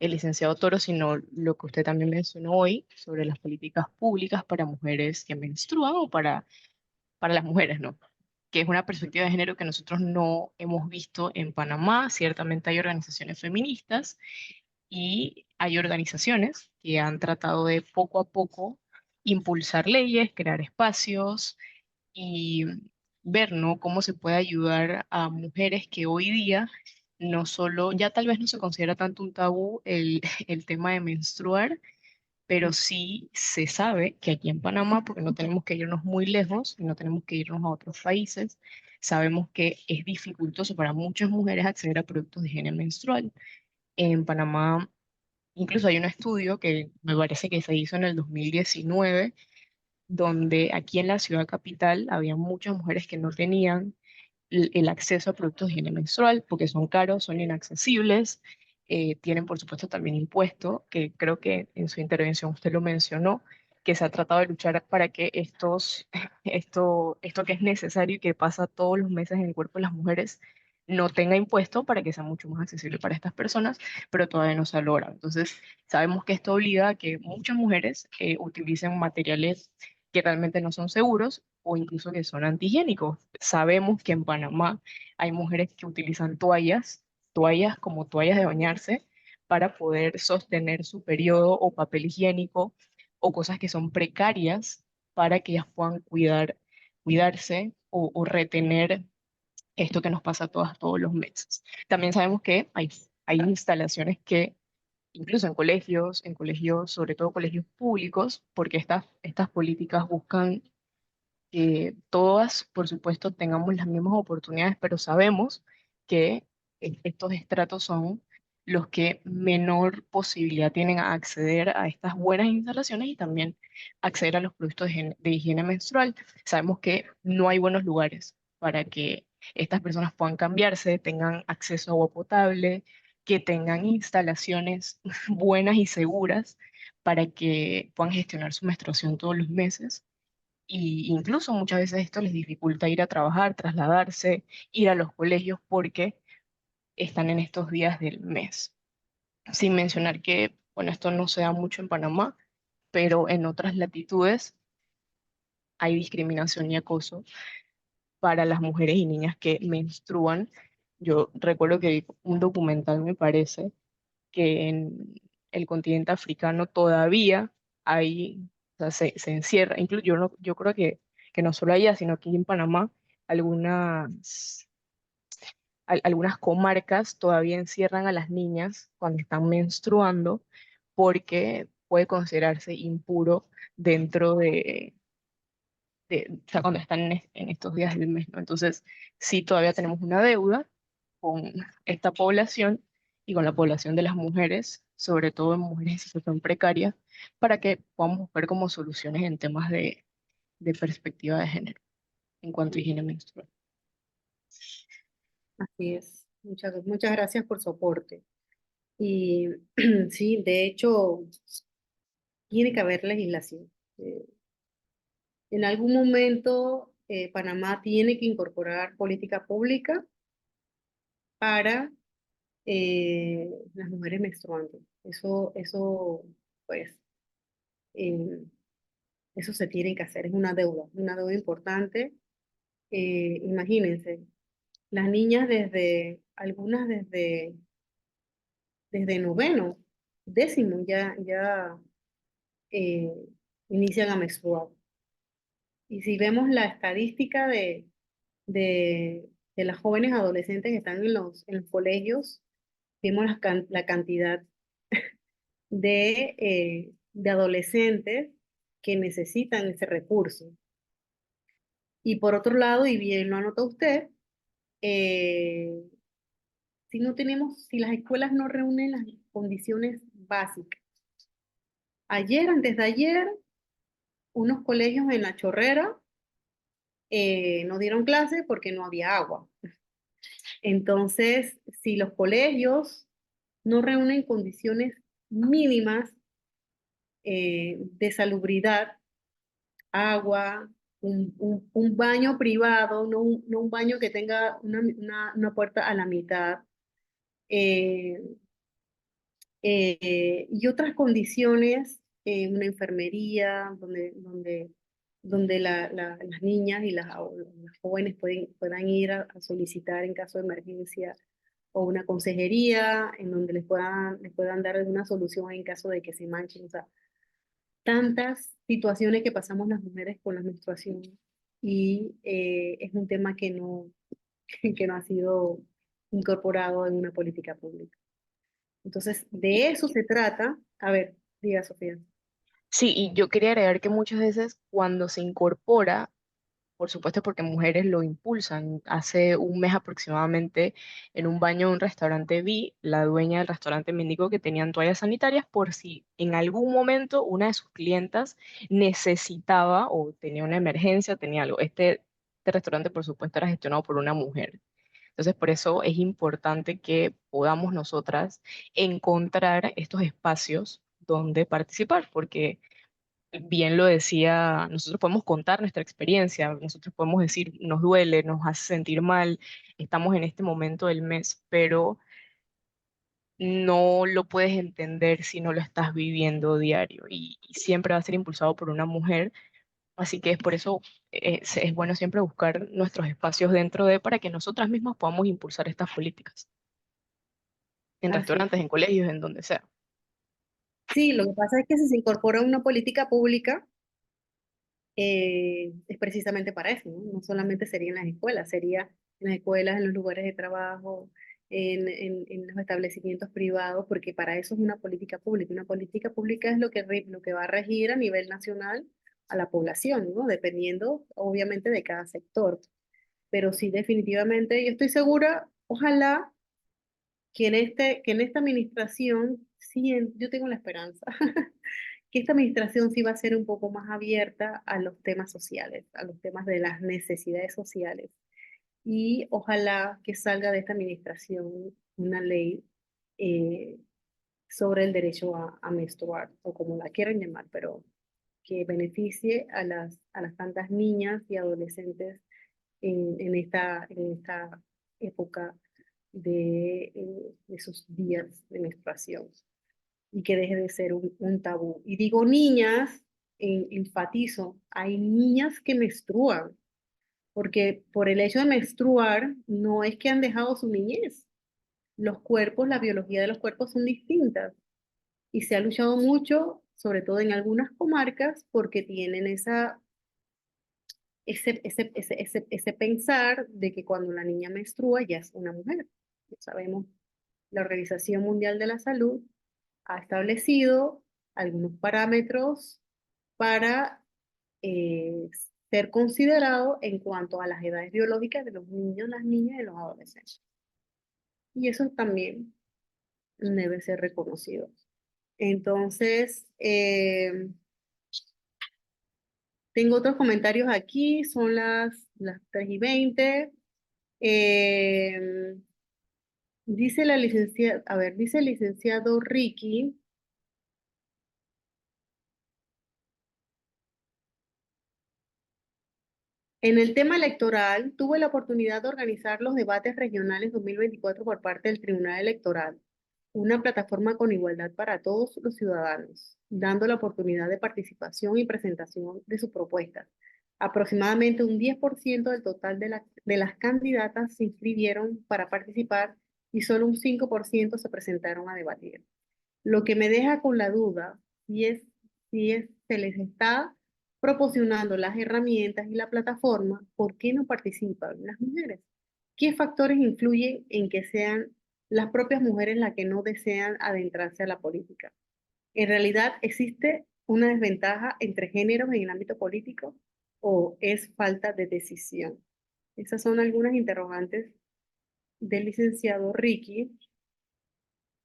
el licenciado Toro, sino lo que usted también mencionó hoy sobre las políticas públicas para mujeres que menstruan o para las mujeres, ¿no? Que es una perspectiva de género que nosotros no hemos visto en Panamá. Ciertamente hay organizaciones feministas y hay organizaciones que han tratado de poco a poco impulsar leyes, crear espacios y ver, ¿no?, cómo se puede ayudar a mujeres que hoy día no solo, ya tal vez no se considera tanto un tabú el tema de menstruar, pero sí se sabe que aquí en Panamá, porque no tenemos que irnos muy lejos y no tenemos que irnos a otros países, sabemos que es dificultoso para muchas mujeres acceder a productos de higiene menstrual. En Panamá, incluso hay un estudio que me parece que se hizo en el 2019, donde aquí en la ciudad capital había muchas mujeres que no tenían el acceso a productos de higiene menstrual porque son caros, son inaccesibles, tienen por supuesto también impuesto, que creo que en su intervención usted lo mencionó, que se ha tratado de luchar para que esto que es necesario y que pasa todos los meses en el cuerpo de las mujeres no tenga impuesto para que sea mucho más accesible para estas personas, pero todavía no se logra. Entonces, sabemos que esto obliga a que muchas mujeres utilicen materiales que realmente no son seguros o incluso que son antihigiénicos. Sabemos que en Panamá hay mujeres que utilizan toallas como toallas de bañarse para poder sostener su periodo o papel higiénico o cosas que son precarias para que ellas puedan cuidarse o retener esto que nos pasa a todas todos los meses. También sabemos que hay instalaciones que incluso en colegios, sobre todo colegios públicos, porque estas políticas buscan que todas, por supuesto, tengamos las mismas oportunidades, pero sabemos que estos estratos son los que menor posibilidad tienen a acceder a estas buenas instalaciones y también acceder a los productos de higiene menstrual. Sabemos que no hay buenos lugares para que estas personas puedan cambiarse, tengan acceso a agua potable, que tengan instalaciones buenas y seguras para que puedan gestionar su menstruación todos los meses. Y incluso muchas veces esto les dificulta ir a trabajar, trasladarse, ir a los colegios porque están en estos días del mes. Sin mencionar que, bueno, esto no se da mucho en Panamá, pero en otras latitudes hay discriminación y acoso para las mujeres y niñas que menstruan. Yo recuerdo que vi un documental, me parece, que en el continente africano todavía hay, o sea, se encierra, incluso yo, no, yo creo que no solo allá, sino aquí en Panamá, algunas, algunas comarcas todavía encierran a las niñas cuando están menstruando porque puede considerarse impuro dentro o sea, cuando están en estos días del mes, ¿no? Entonces, sí, todavía tenemos una deuda con esta población y con la población de las mujeres, sobre todo en mujeres en situación precaria, para que podamos buscar como soluciones en temas de perspectiva de género en cuanto a higiene menstrual. Así es. Muchas gracias por su aporte. Y sí, de hecho, tiene que haber legislación. En algún momento, Panamá tiene que incorporar política pública para las mujeres menstruantes. Pues, eh, eso se tiene que hacer. Es una deuda importante. Imagínense, las niñas algunas desde noveno, décimo, ya eh, inician a menstruar. Y si vemos la estadística de las jóvenes adolescentes que están en los colegios, vemos la cantidad de adolescentes que necesitan ese recurso. Y por otro lado, y bien lo anotó usted, eh, si las escuelas no reúnen las condiciones básicas. Ayer, antes de ayer, unos colegios en La Chorrera no dieron clase porque no había agua. Entonces, si los colegios no reúnen condiciones mínimas de salubridad, agua, un baño privado, no un baño que tenga una puerta a la mitad, eh, y otras condiciones, una enfermería donde las niñas y las jóvenes puedan ir a solicitar en caso de emergencia, o una consejería en donde les puedan dar alguna solución en caso de que se manchen. O sea, tantas situaciones que pasamos las mujeres con la menstruación, y es un tema que no ha sido incorporado en una política pública. Entonces, de eso se trata. A ver, diga Sofía. Sí, y yo quería agregar que muchas veces cuando se incorpora, por supuesto porque mujeres lo impulsan. Hace un mes aproximadamente en un baño de un restaurante vi, la dueña del restaurante me indicó que tenían toallas sanitarias por si en algún momento una de sus clientas necesitaba o tenía una emergencia, tenía algo. Este restaurante, por supuesto, era gestionado por una mujer. Entonces, por eso es importante que podamos nosotras encontrar estos espacios donde participar, porque bien lo decía, nosotros podemos contar nuestra experiencia, nosotros podemos decir, nos duele, nos hace sentir mal, estamos en este momento del mes, pero no lo puedes entender si no lo estás viviendo diario y siempre va a ser impulsado por una mujer, así que es por eso es bueno siempre buscar nuestros espacios dentro de para que nosotras mismas podamos impulsar estas políticas, en Así es. restaurantes, en colegios, en donde sea. Sí, lo que pasa es que si se incorpora una política pública, es precisamente para eso, ¿no? No solamente sería en las escuelas, sería en las escuelas, en los lugares de trabajo, en los establecimientos privados, porque para eso es una política pública. Una política pública es lo que va a regir a nivel nacional a la población, ¿no? Dependiendo, obviamente, de cada sector. Pero sí, definitivamente, yo estoy segura, ojalá que en esta administración, sí, yo tengo la esperanza, que esta administración sí va a ser un poco más abierta a los temas sociales, a los temas de las necesidades sociales. Y ojalá que salga de esta administración una ley eh, sobre el derecho a menstruar, o como la quieran llamar, pero que beneficie a las tantas niñas y adolescentes en esta época de sus días de menstruación, y que deje de ser un tabú. Y digo niñas, enfatizo, hay niñas que menstruan, porque por el hecho de menstruar no es que han dejado su niñez. Los cuerpos, la biología de los cuerpos son distintas, y se ha luchado mucho, sobre todo en algunas comarcas, porque tienen ese pensar de que cuando la niña menstrua ya es una mujer. Ya sabemos, la Organización Mundial de la Salud ha establecido algunos parámetros para eh, ser considerado en cuanto a las edades biológicas de los niños, las niñas y los adolescentes. Y eso también debe ser reconocido. Entonces, tengo otros comentarios aquí, son las 3:20. Eh, dice la licenciada, a ver, dice el licenciado Ricky. En el tema electoral, tuve la oportunidad de organizar los debates regionales 2024 por parte del Tribunal Electoral, una plataforma con igualdad para todos los ciudadanos, dando la oportunidad de participación y presentación de sus propuestas. Aproximadamente un 10% del total de las candidatas se inscribieron para participar, y solo un 5% se presentaron a debatir. Lo que me deja con la duda si se les está proporcionando las herramientas y la plataforma, ¿por qué no participan las mujeres? ¿Qué factores influyen en que sean las propias mujeres las que no desean adentrarse a la política? ¿En realidad existe una desventaja entre géneros en el ámbito político o es falta de decisión? Esas son algunas interrogantes del licenciado Ricky.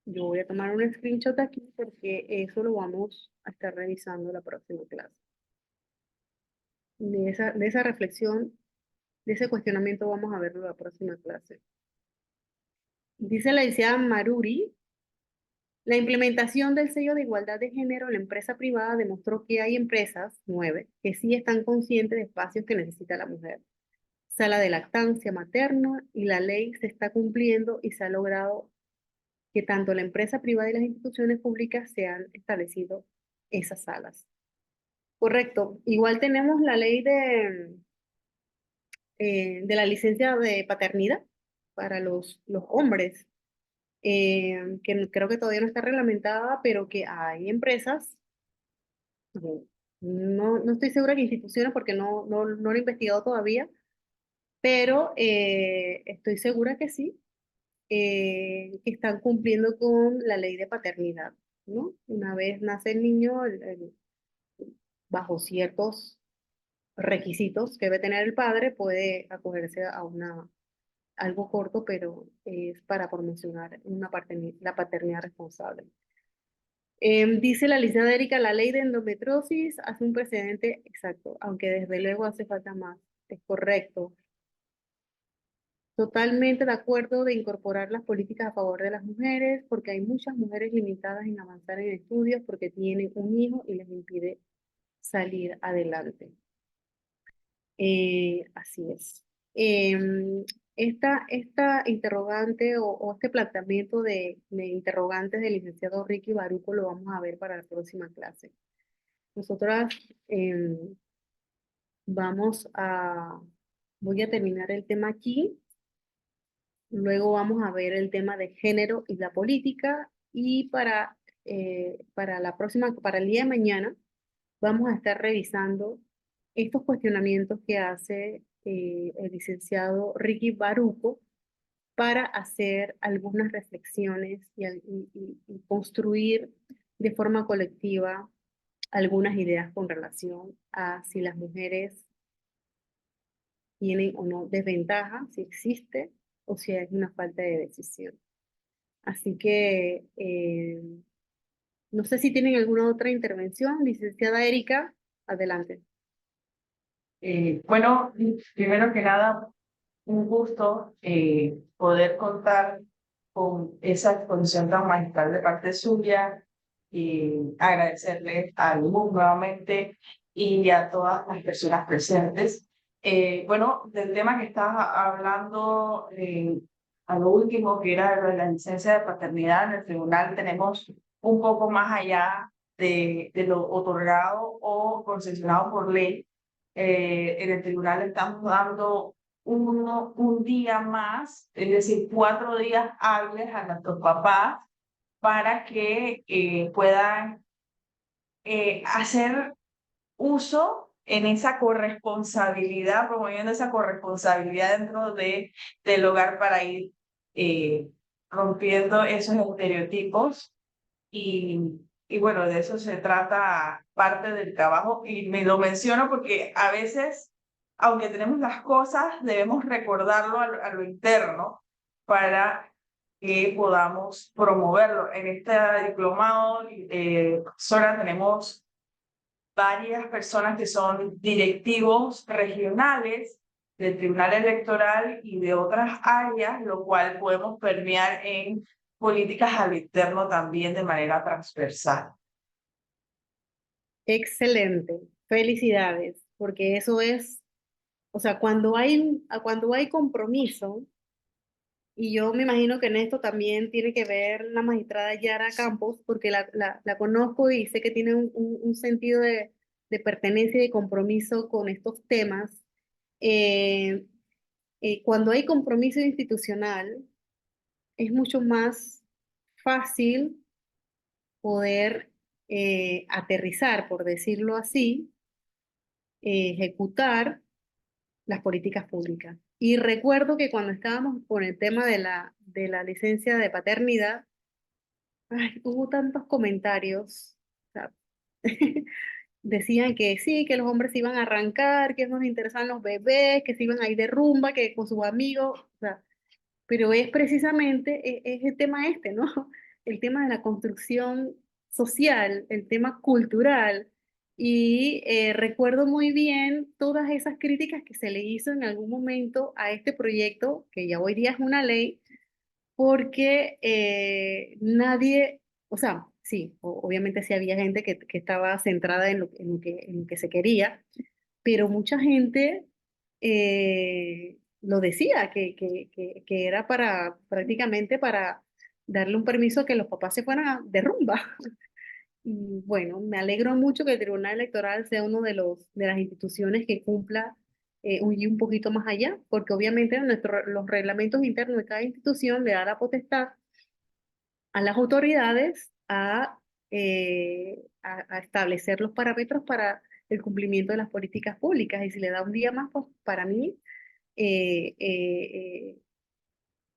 Yo voy a tomar un screenshot aquí porque eso lo vamos a estar revisando la próxima clase. De esa reflexión, de ese cuestionamiento vamos a verlo la próxima clase. Dice la licenciada Maruri, la implementación del sello de igualdad de género en la empresa privada demostró que hay empresas, 9, que sí están conscientes de espacios que necesita la mujer. Sala de lactancia materna y la ley se está cumpliendo y se ha logrado que tanto la empresa privada y las instituciones públicas se han establecido esas salas. Correcto. Igual tenemos la ley de la licencia de paternidad para los hombres, creo que todavía no está reglamentada, pero que hay empresas, no estoy segura de instituciones porque no lo he investigado todavía, pero estoy segura que sí, que están cumpliendo con la ley de paternidad, ¿no? Una vez nace el niño, bajo ciertos requisitos que debe tener el padre, puede acogerse a algo corto, pero es para promocionar la paternidad responsable. Dice la licenciada Erika, la ley de endometriosis hace un precedente exacto, aunque desde luego hace falta más. Es correcto. Totalmente de acuerdo de incorporar las políticas a favor de las mujeres, porque hay muchas mujeres limitadas en avanzar en estudios porque tienen un hijo y les impide salir adelante. Así es. Esta interrogante o este planteamiento de interrogantes del licenciado Ricky Baruco lo vamos a ver para la próxima clase. Nosotras voy a terminar el tema aquí. Luego vamos a ver el tema de género y la política. Y para el día de mañana, vamos a estar revisando estos cuestionamientos que hace el licenciado Ricky Baruco para hacer algunas reflexiones y construir de forma colectiva algunas ideas con relación a si las mujeres tienen o no desventaja, si existe o si es una falta de decisión. Así que no sé si tienen alguna otra intervención. Licenciada Erika, adelante. Bueno, primero que nada, un gusto poder contar con esa exposición tan magistral de parte suya y agradecerle a Luz nuevamente y a todas las personas presentes. Bueno, del tema que estás hablando a lo último, que era lo de la licencia de paternidad en el tribunal, tenemos un poco más allá de lo otorgado o concesionado por ley. En el tribunal estamos dando un día más, es decir, 4 días hábiles a nuestros papás para que puedan hacer uso en esa corresponsabilidad, promoviendo esa corresponsabilidad dentro del hogar para ir rompiendo esos estereotipos y bueno, de eso se trata parte del trabajo y me lo menciono porque a veces, aunque tenemos las cosas, debemos recordarlo a lo interno para que podamos promoverlo. En este diplomado, profesora, tenemos varias personas que son directivos regionales del Tribunal Electoral y de otras áreas, lo cual podemos permear en políticas al interno también de manera transversal. Excelente, felicidades, porque eso es, o sea, cuando hay compromiso, y yo me imagino que en esto también tiene que ver la magistrada Yara Campos, porque la conozco y sé que tiene un sentido de pertenencia y de compromiso con estos temas. Eh, Cuando hay compromiso institucional, es mucho más fácil poder aterrizar, por decirlo así, ejecutar las políticas públicas. Y recuerdo que cuando estábamos con el tema de la licencia de paternidad, ay, hubo tantos comentarios. O sea, decían que sí, que los hombres se iban a arrancar, que no les interesaban los bebés, que se iban a ir de rumba, que con sus amigos. O sea, pero es precisamente es el tema este, ¿no? El tema de la construcción social, el tema cultural. Y recuerdo muy bien todas esas críticas que se le hizo en algún momento a este proyecto, que ya hoy día es una ley, porque nadie, o sea, sí, obviamente sí había gente que estaba centrada en lo que se quería, pero mucha gente lo decía, que era para prácticamente para darle un permiso a que los papás se fueran de rumba. Y bueno, me alegro mucho que el Tribunal Electoral sea uno de las instituciones que cumpla un poquito más allá, porque obviamente los reglamentos internos de cada institución le da la potestad a las autoridades a establecer los parámetros para el cumplimiento de las políticas públicas. Y si le da un día más, pues para mí eh, eh,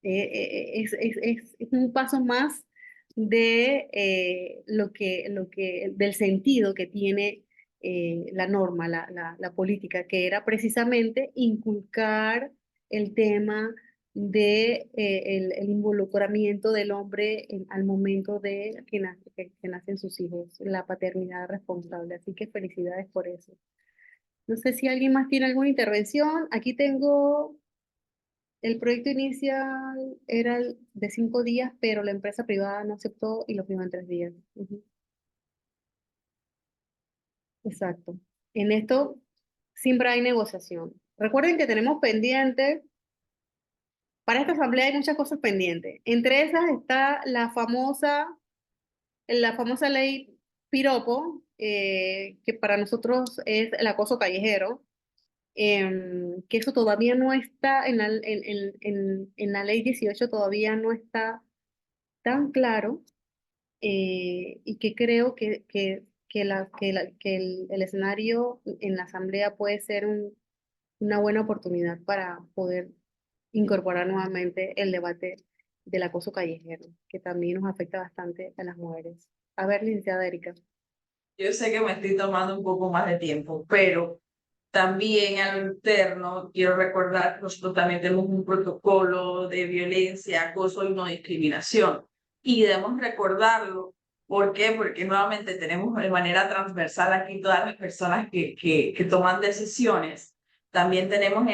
es un paso más de del sentido que tiene la norma, la política, que era precisamente inculcar el tema de el involucramiento del hombre al momento de que nacen sus hijos, la paternidad responsable. Así que felicidades por eso. No sé si alguien más tiene alguna intervención. Aquí tengo el proyecto inicial era de 5 días, pero la empresa privada no aceptó y lo pidió en 3 días. Ujú. Exacto. En esto siempre hay negociación. Recuerden que tenemos pendiente, para esta asamblea hay muchas cosas pendientes. Entre esas está la famosa ley Piropo, que para nosotros es el acoso callejero, que eso todavía no está en la ley 18, todavía no está tan claro, y que creo que el escenario en la asamblea puede ser una buena oportunidad para poder incorporar nuevamente el debate del acoso callejero, que también nos afecta bastante a las mujeres. A ver, licenciada Erika. Yo sé que me estoy tomando un poco más de tiempo, pero también a lo interno quiero recordar que nosotros también tenemos un protocolo de violencia, acoso y no discriminación. Y debemos recordarlo. ¿Por qué? Porque nuevamente tenemos de manera transversal aquí todas las personas que toman decisiones. También tenemos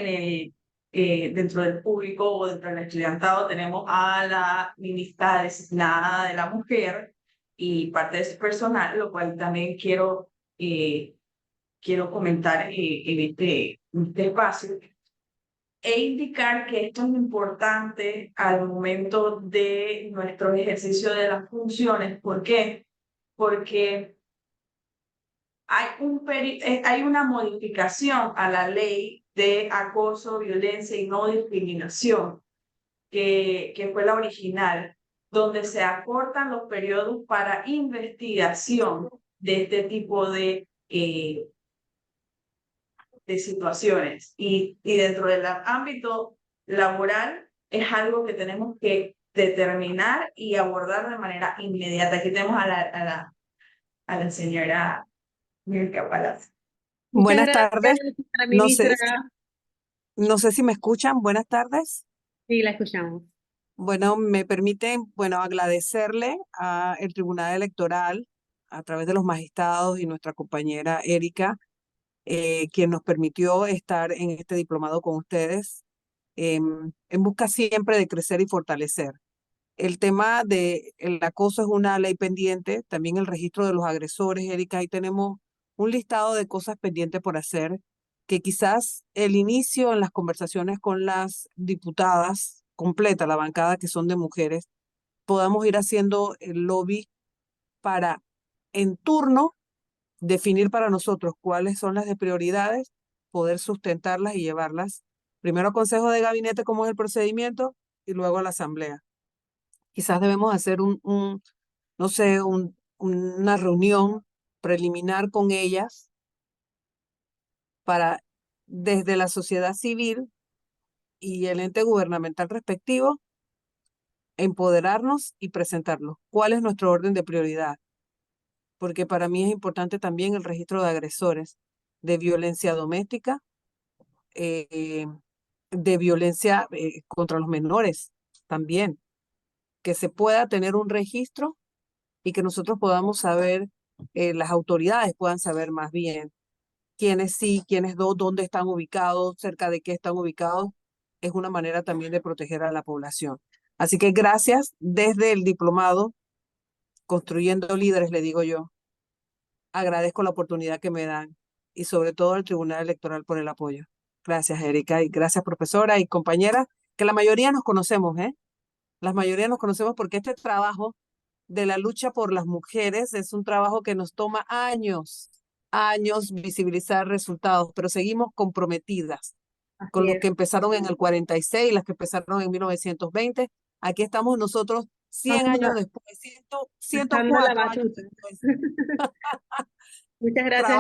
dentro del público o dentro del estudiantado, tenemos a la ministra designada de la mujer y parte de su personal, lo cual también quiero comentar en este espacio, e indicar que esto es importante al momento de nuestro ejercicio de las funciones. ¿Por qué? Porque hay una modificación a la ley de acoso, violencia y no discriminación, que fue la original, donde se acortan los periodos para investigación de este tipo de situaciones. Y dentro del ámbito laboral es algo que tenemos que determinar y abordar de manera inmediata. Aquí tenemos a la señora Mirka Palacio. Muchas Buenas gracias, tardes. señora No sé, ministra. no sé si me escuchan. Buenas tardes. Sí, la escuchamos. Bueno, me permiten, bueno, agradecerle al Tribunal Electoral a través de los magistrados y nuestra compañera Erika, quien nos permitió estar en este diplomado con ustedes, en busca siempre de crecer y fortalecer. El tema del acoso es una ley pendiente, también el registro de los agresores, Erika, ahí tenemos un listado de cosas pendientes por hacer, que quizás el inicio en las conversaciones con las diputadas, completa la bancada que son de mujeres, podamos ir haciendo el lobby para en turno definir para nosotros cuáles son las de prioridades, poder sustentarlas y llevarlas primero a Consejo de Gabinete, como es el procedimiento, y luego a la Asamblea. Quizás debemos hacer no sé, una reunión preliminar con ellas para, desde la sociedad civil y el ente gubernamental respectivo, empoderarnos y presentarlo. ¿Cuál es nuestro orden de prioridad? Porque para mí es importante también el registro de agresores de violencia doméstica, de violencia contra los menores también, que se pueda tener un registro y que nosotros podamos saber, las autoridades puedan saber más bien quiénes sí, quiénes no, dónde están ubicados, cerca de qué están ubicados. Es una manera también de proteger a la población. Así que gracias desde el diplomado Construyendo Líderes, le digo yo. Agradezco la oportunidad que me dan y sobre todo al Tribunal Electoral por el apoyo. Gracias, Erika, y gracias, profesora y compañera, que la mayoría nos conocemos, ¿eh? La mayoría nos conocemos porque este trabajo de la lucha por las mujeres es un trabajo que nos toma años visibilizar resultados, pero seguimos comprometidas con Así los es. que empezaron en el 46, las que empezaron en 1920. Aquí estamos nosotros 100 Vamos años después, pasando la 104 años batuta. después. Muchas gracias, Trabajando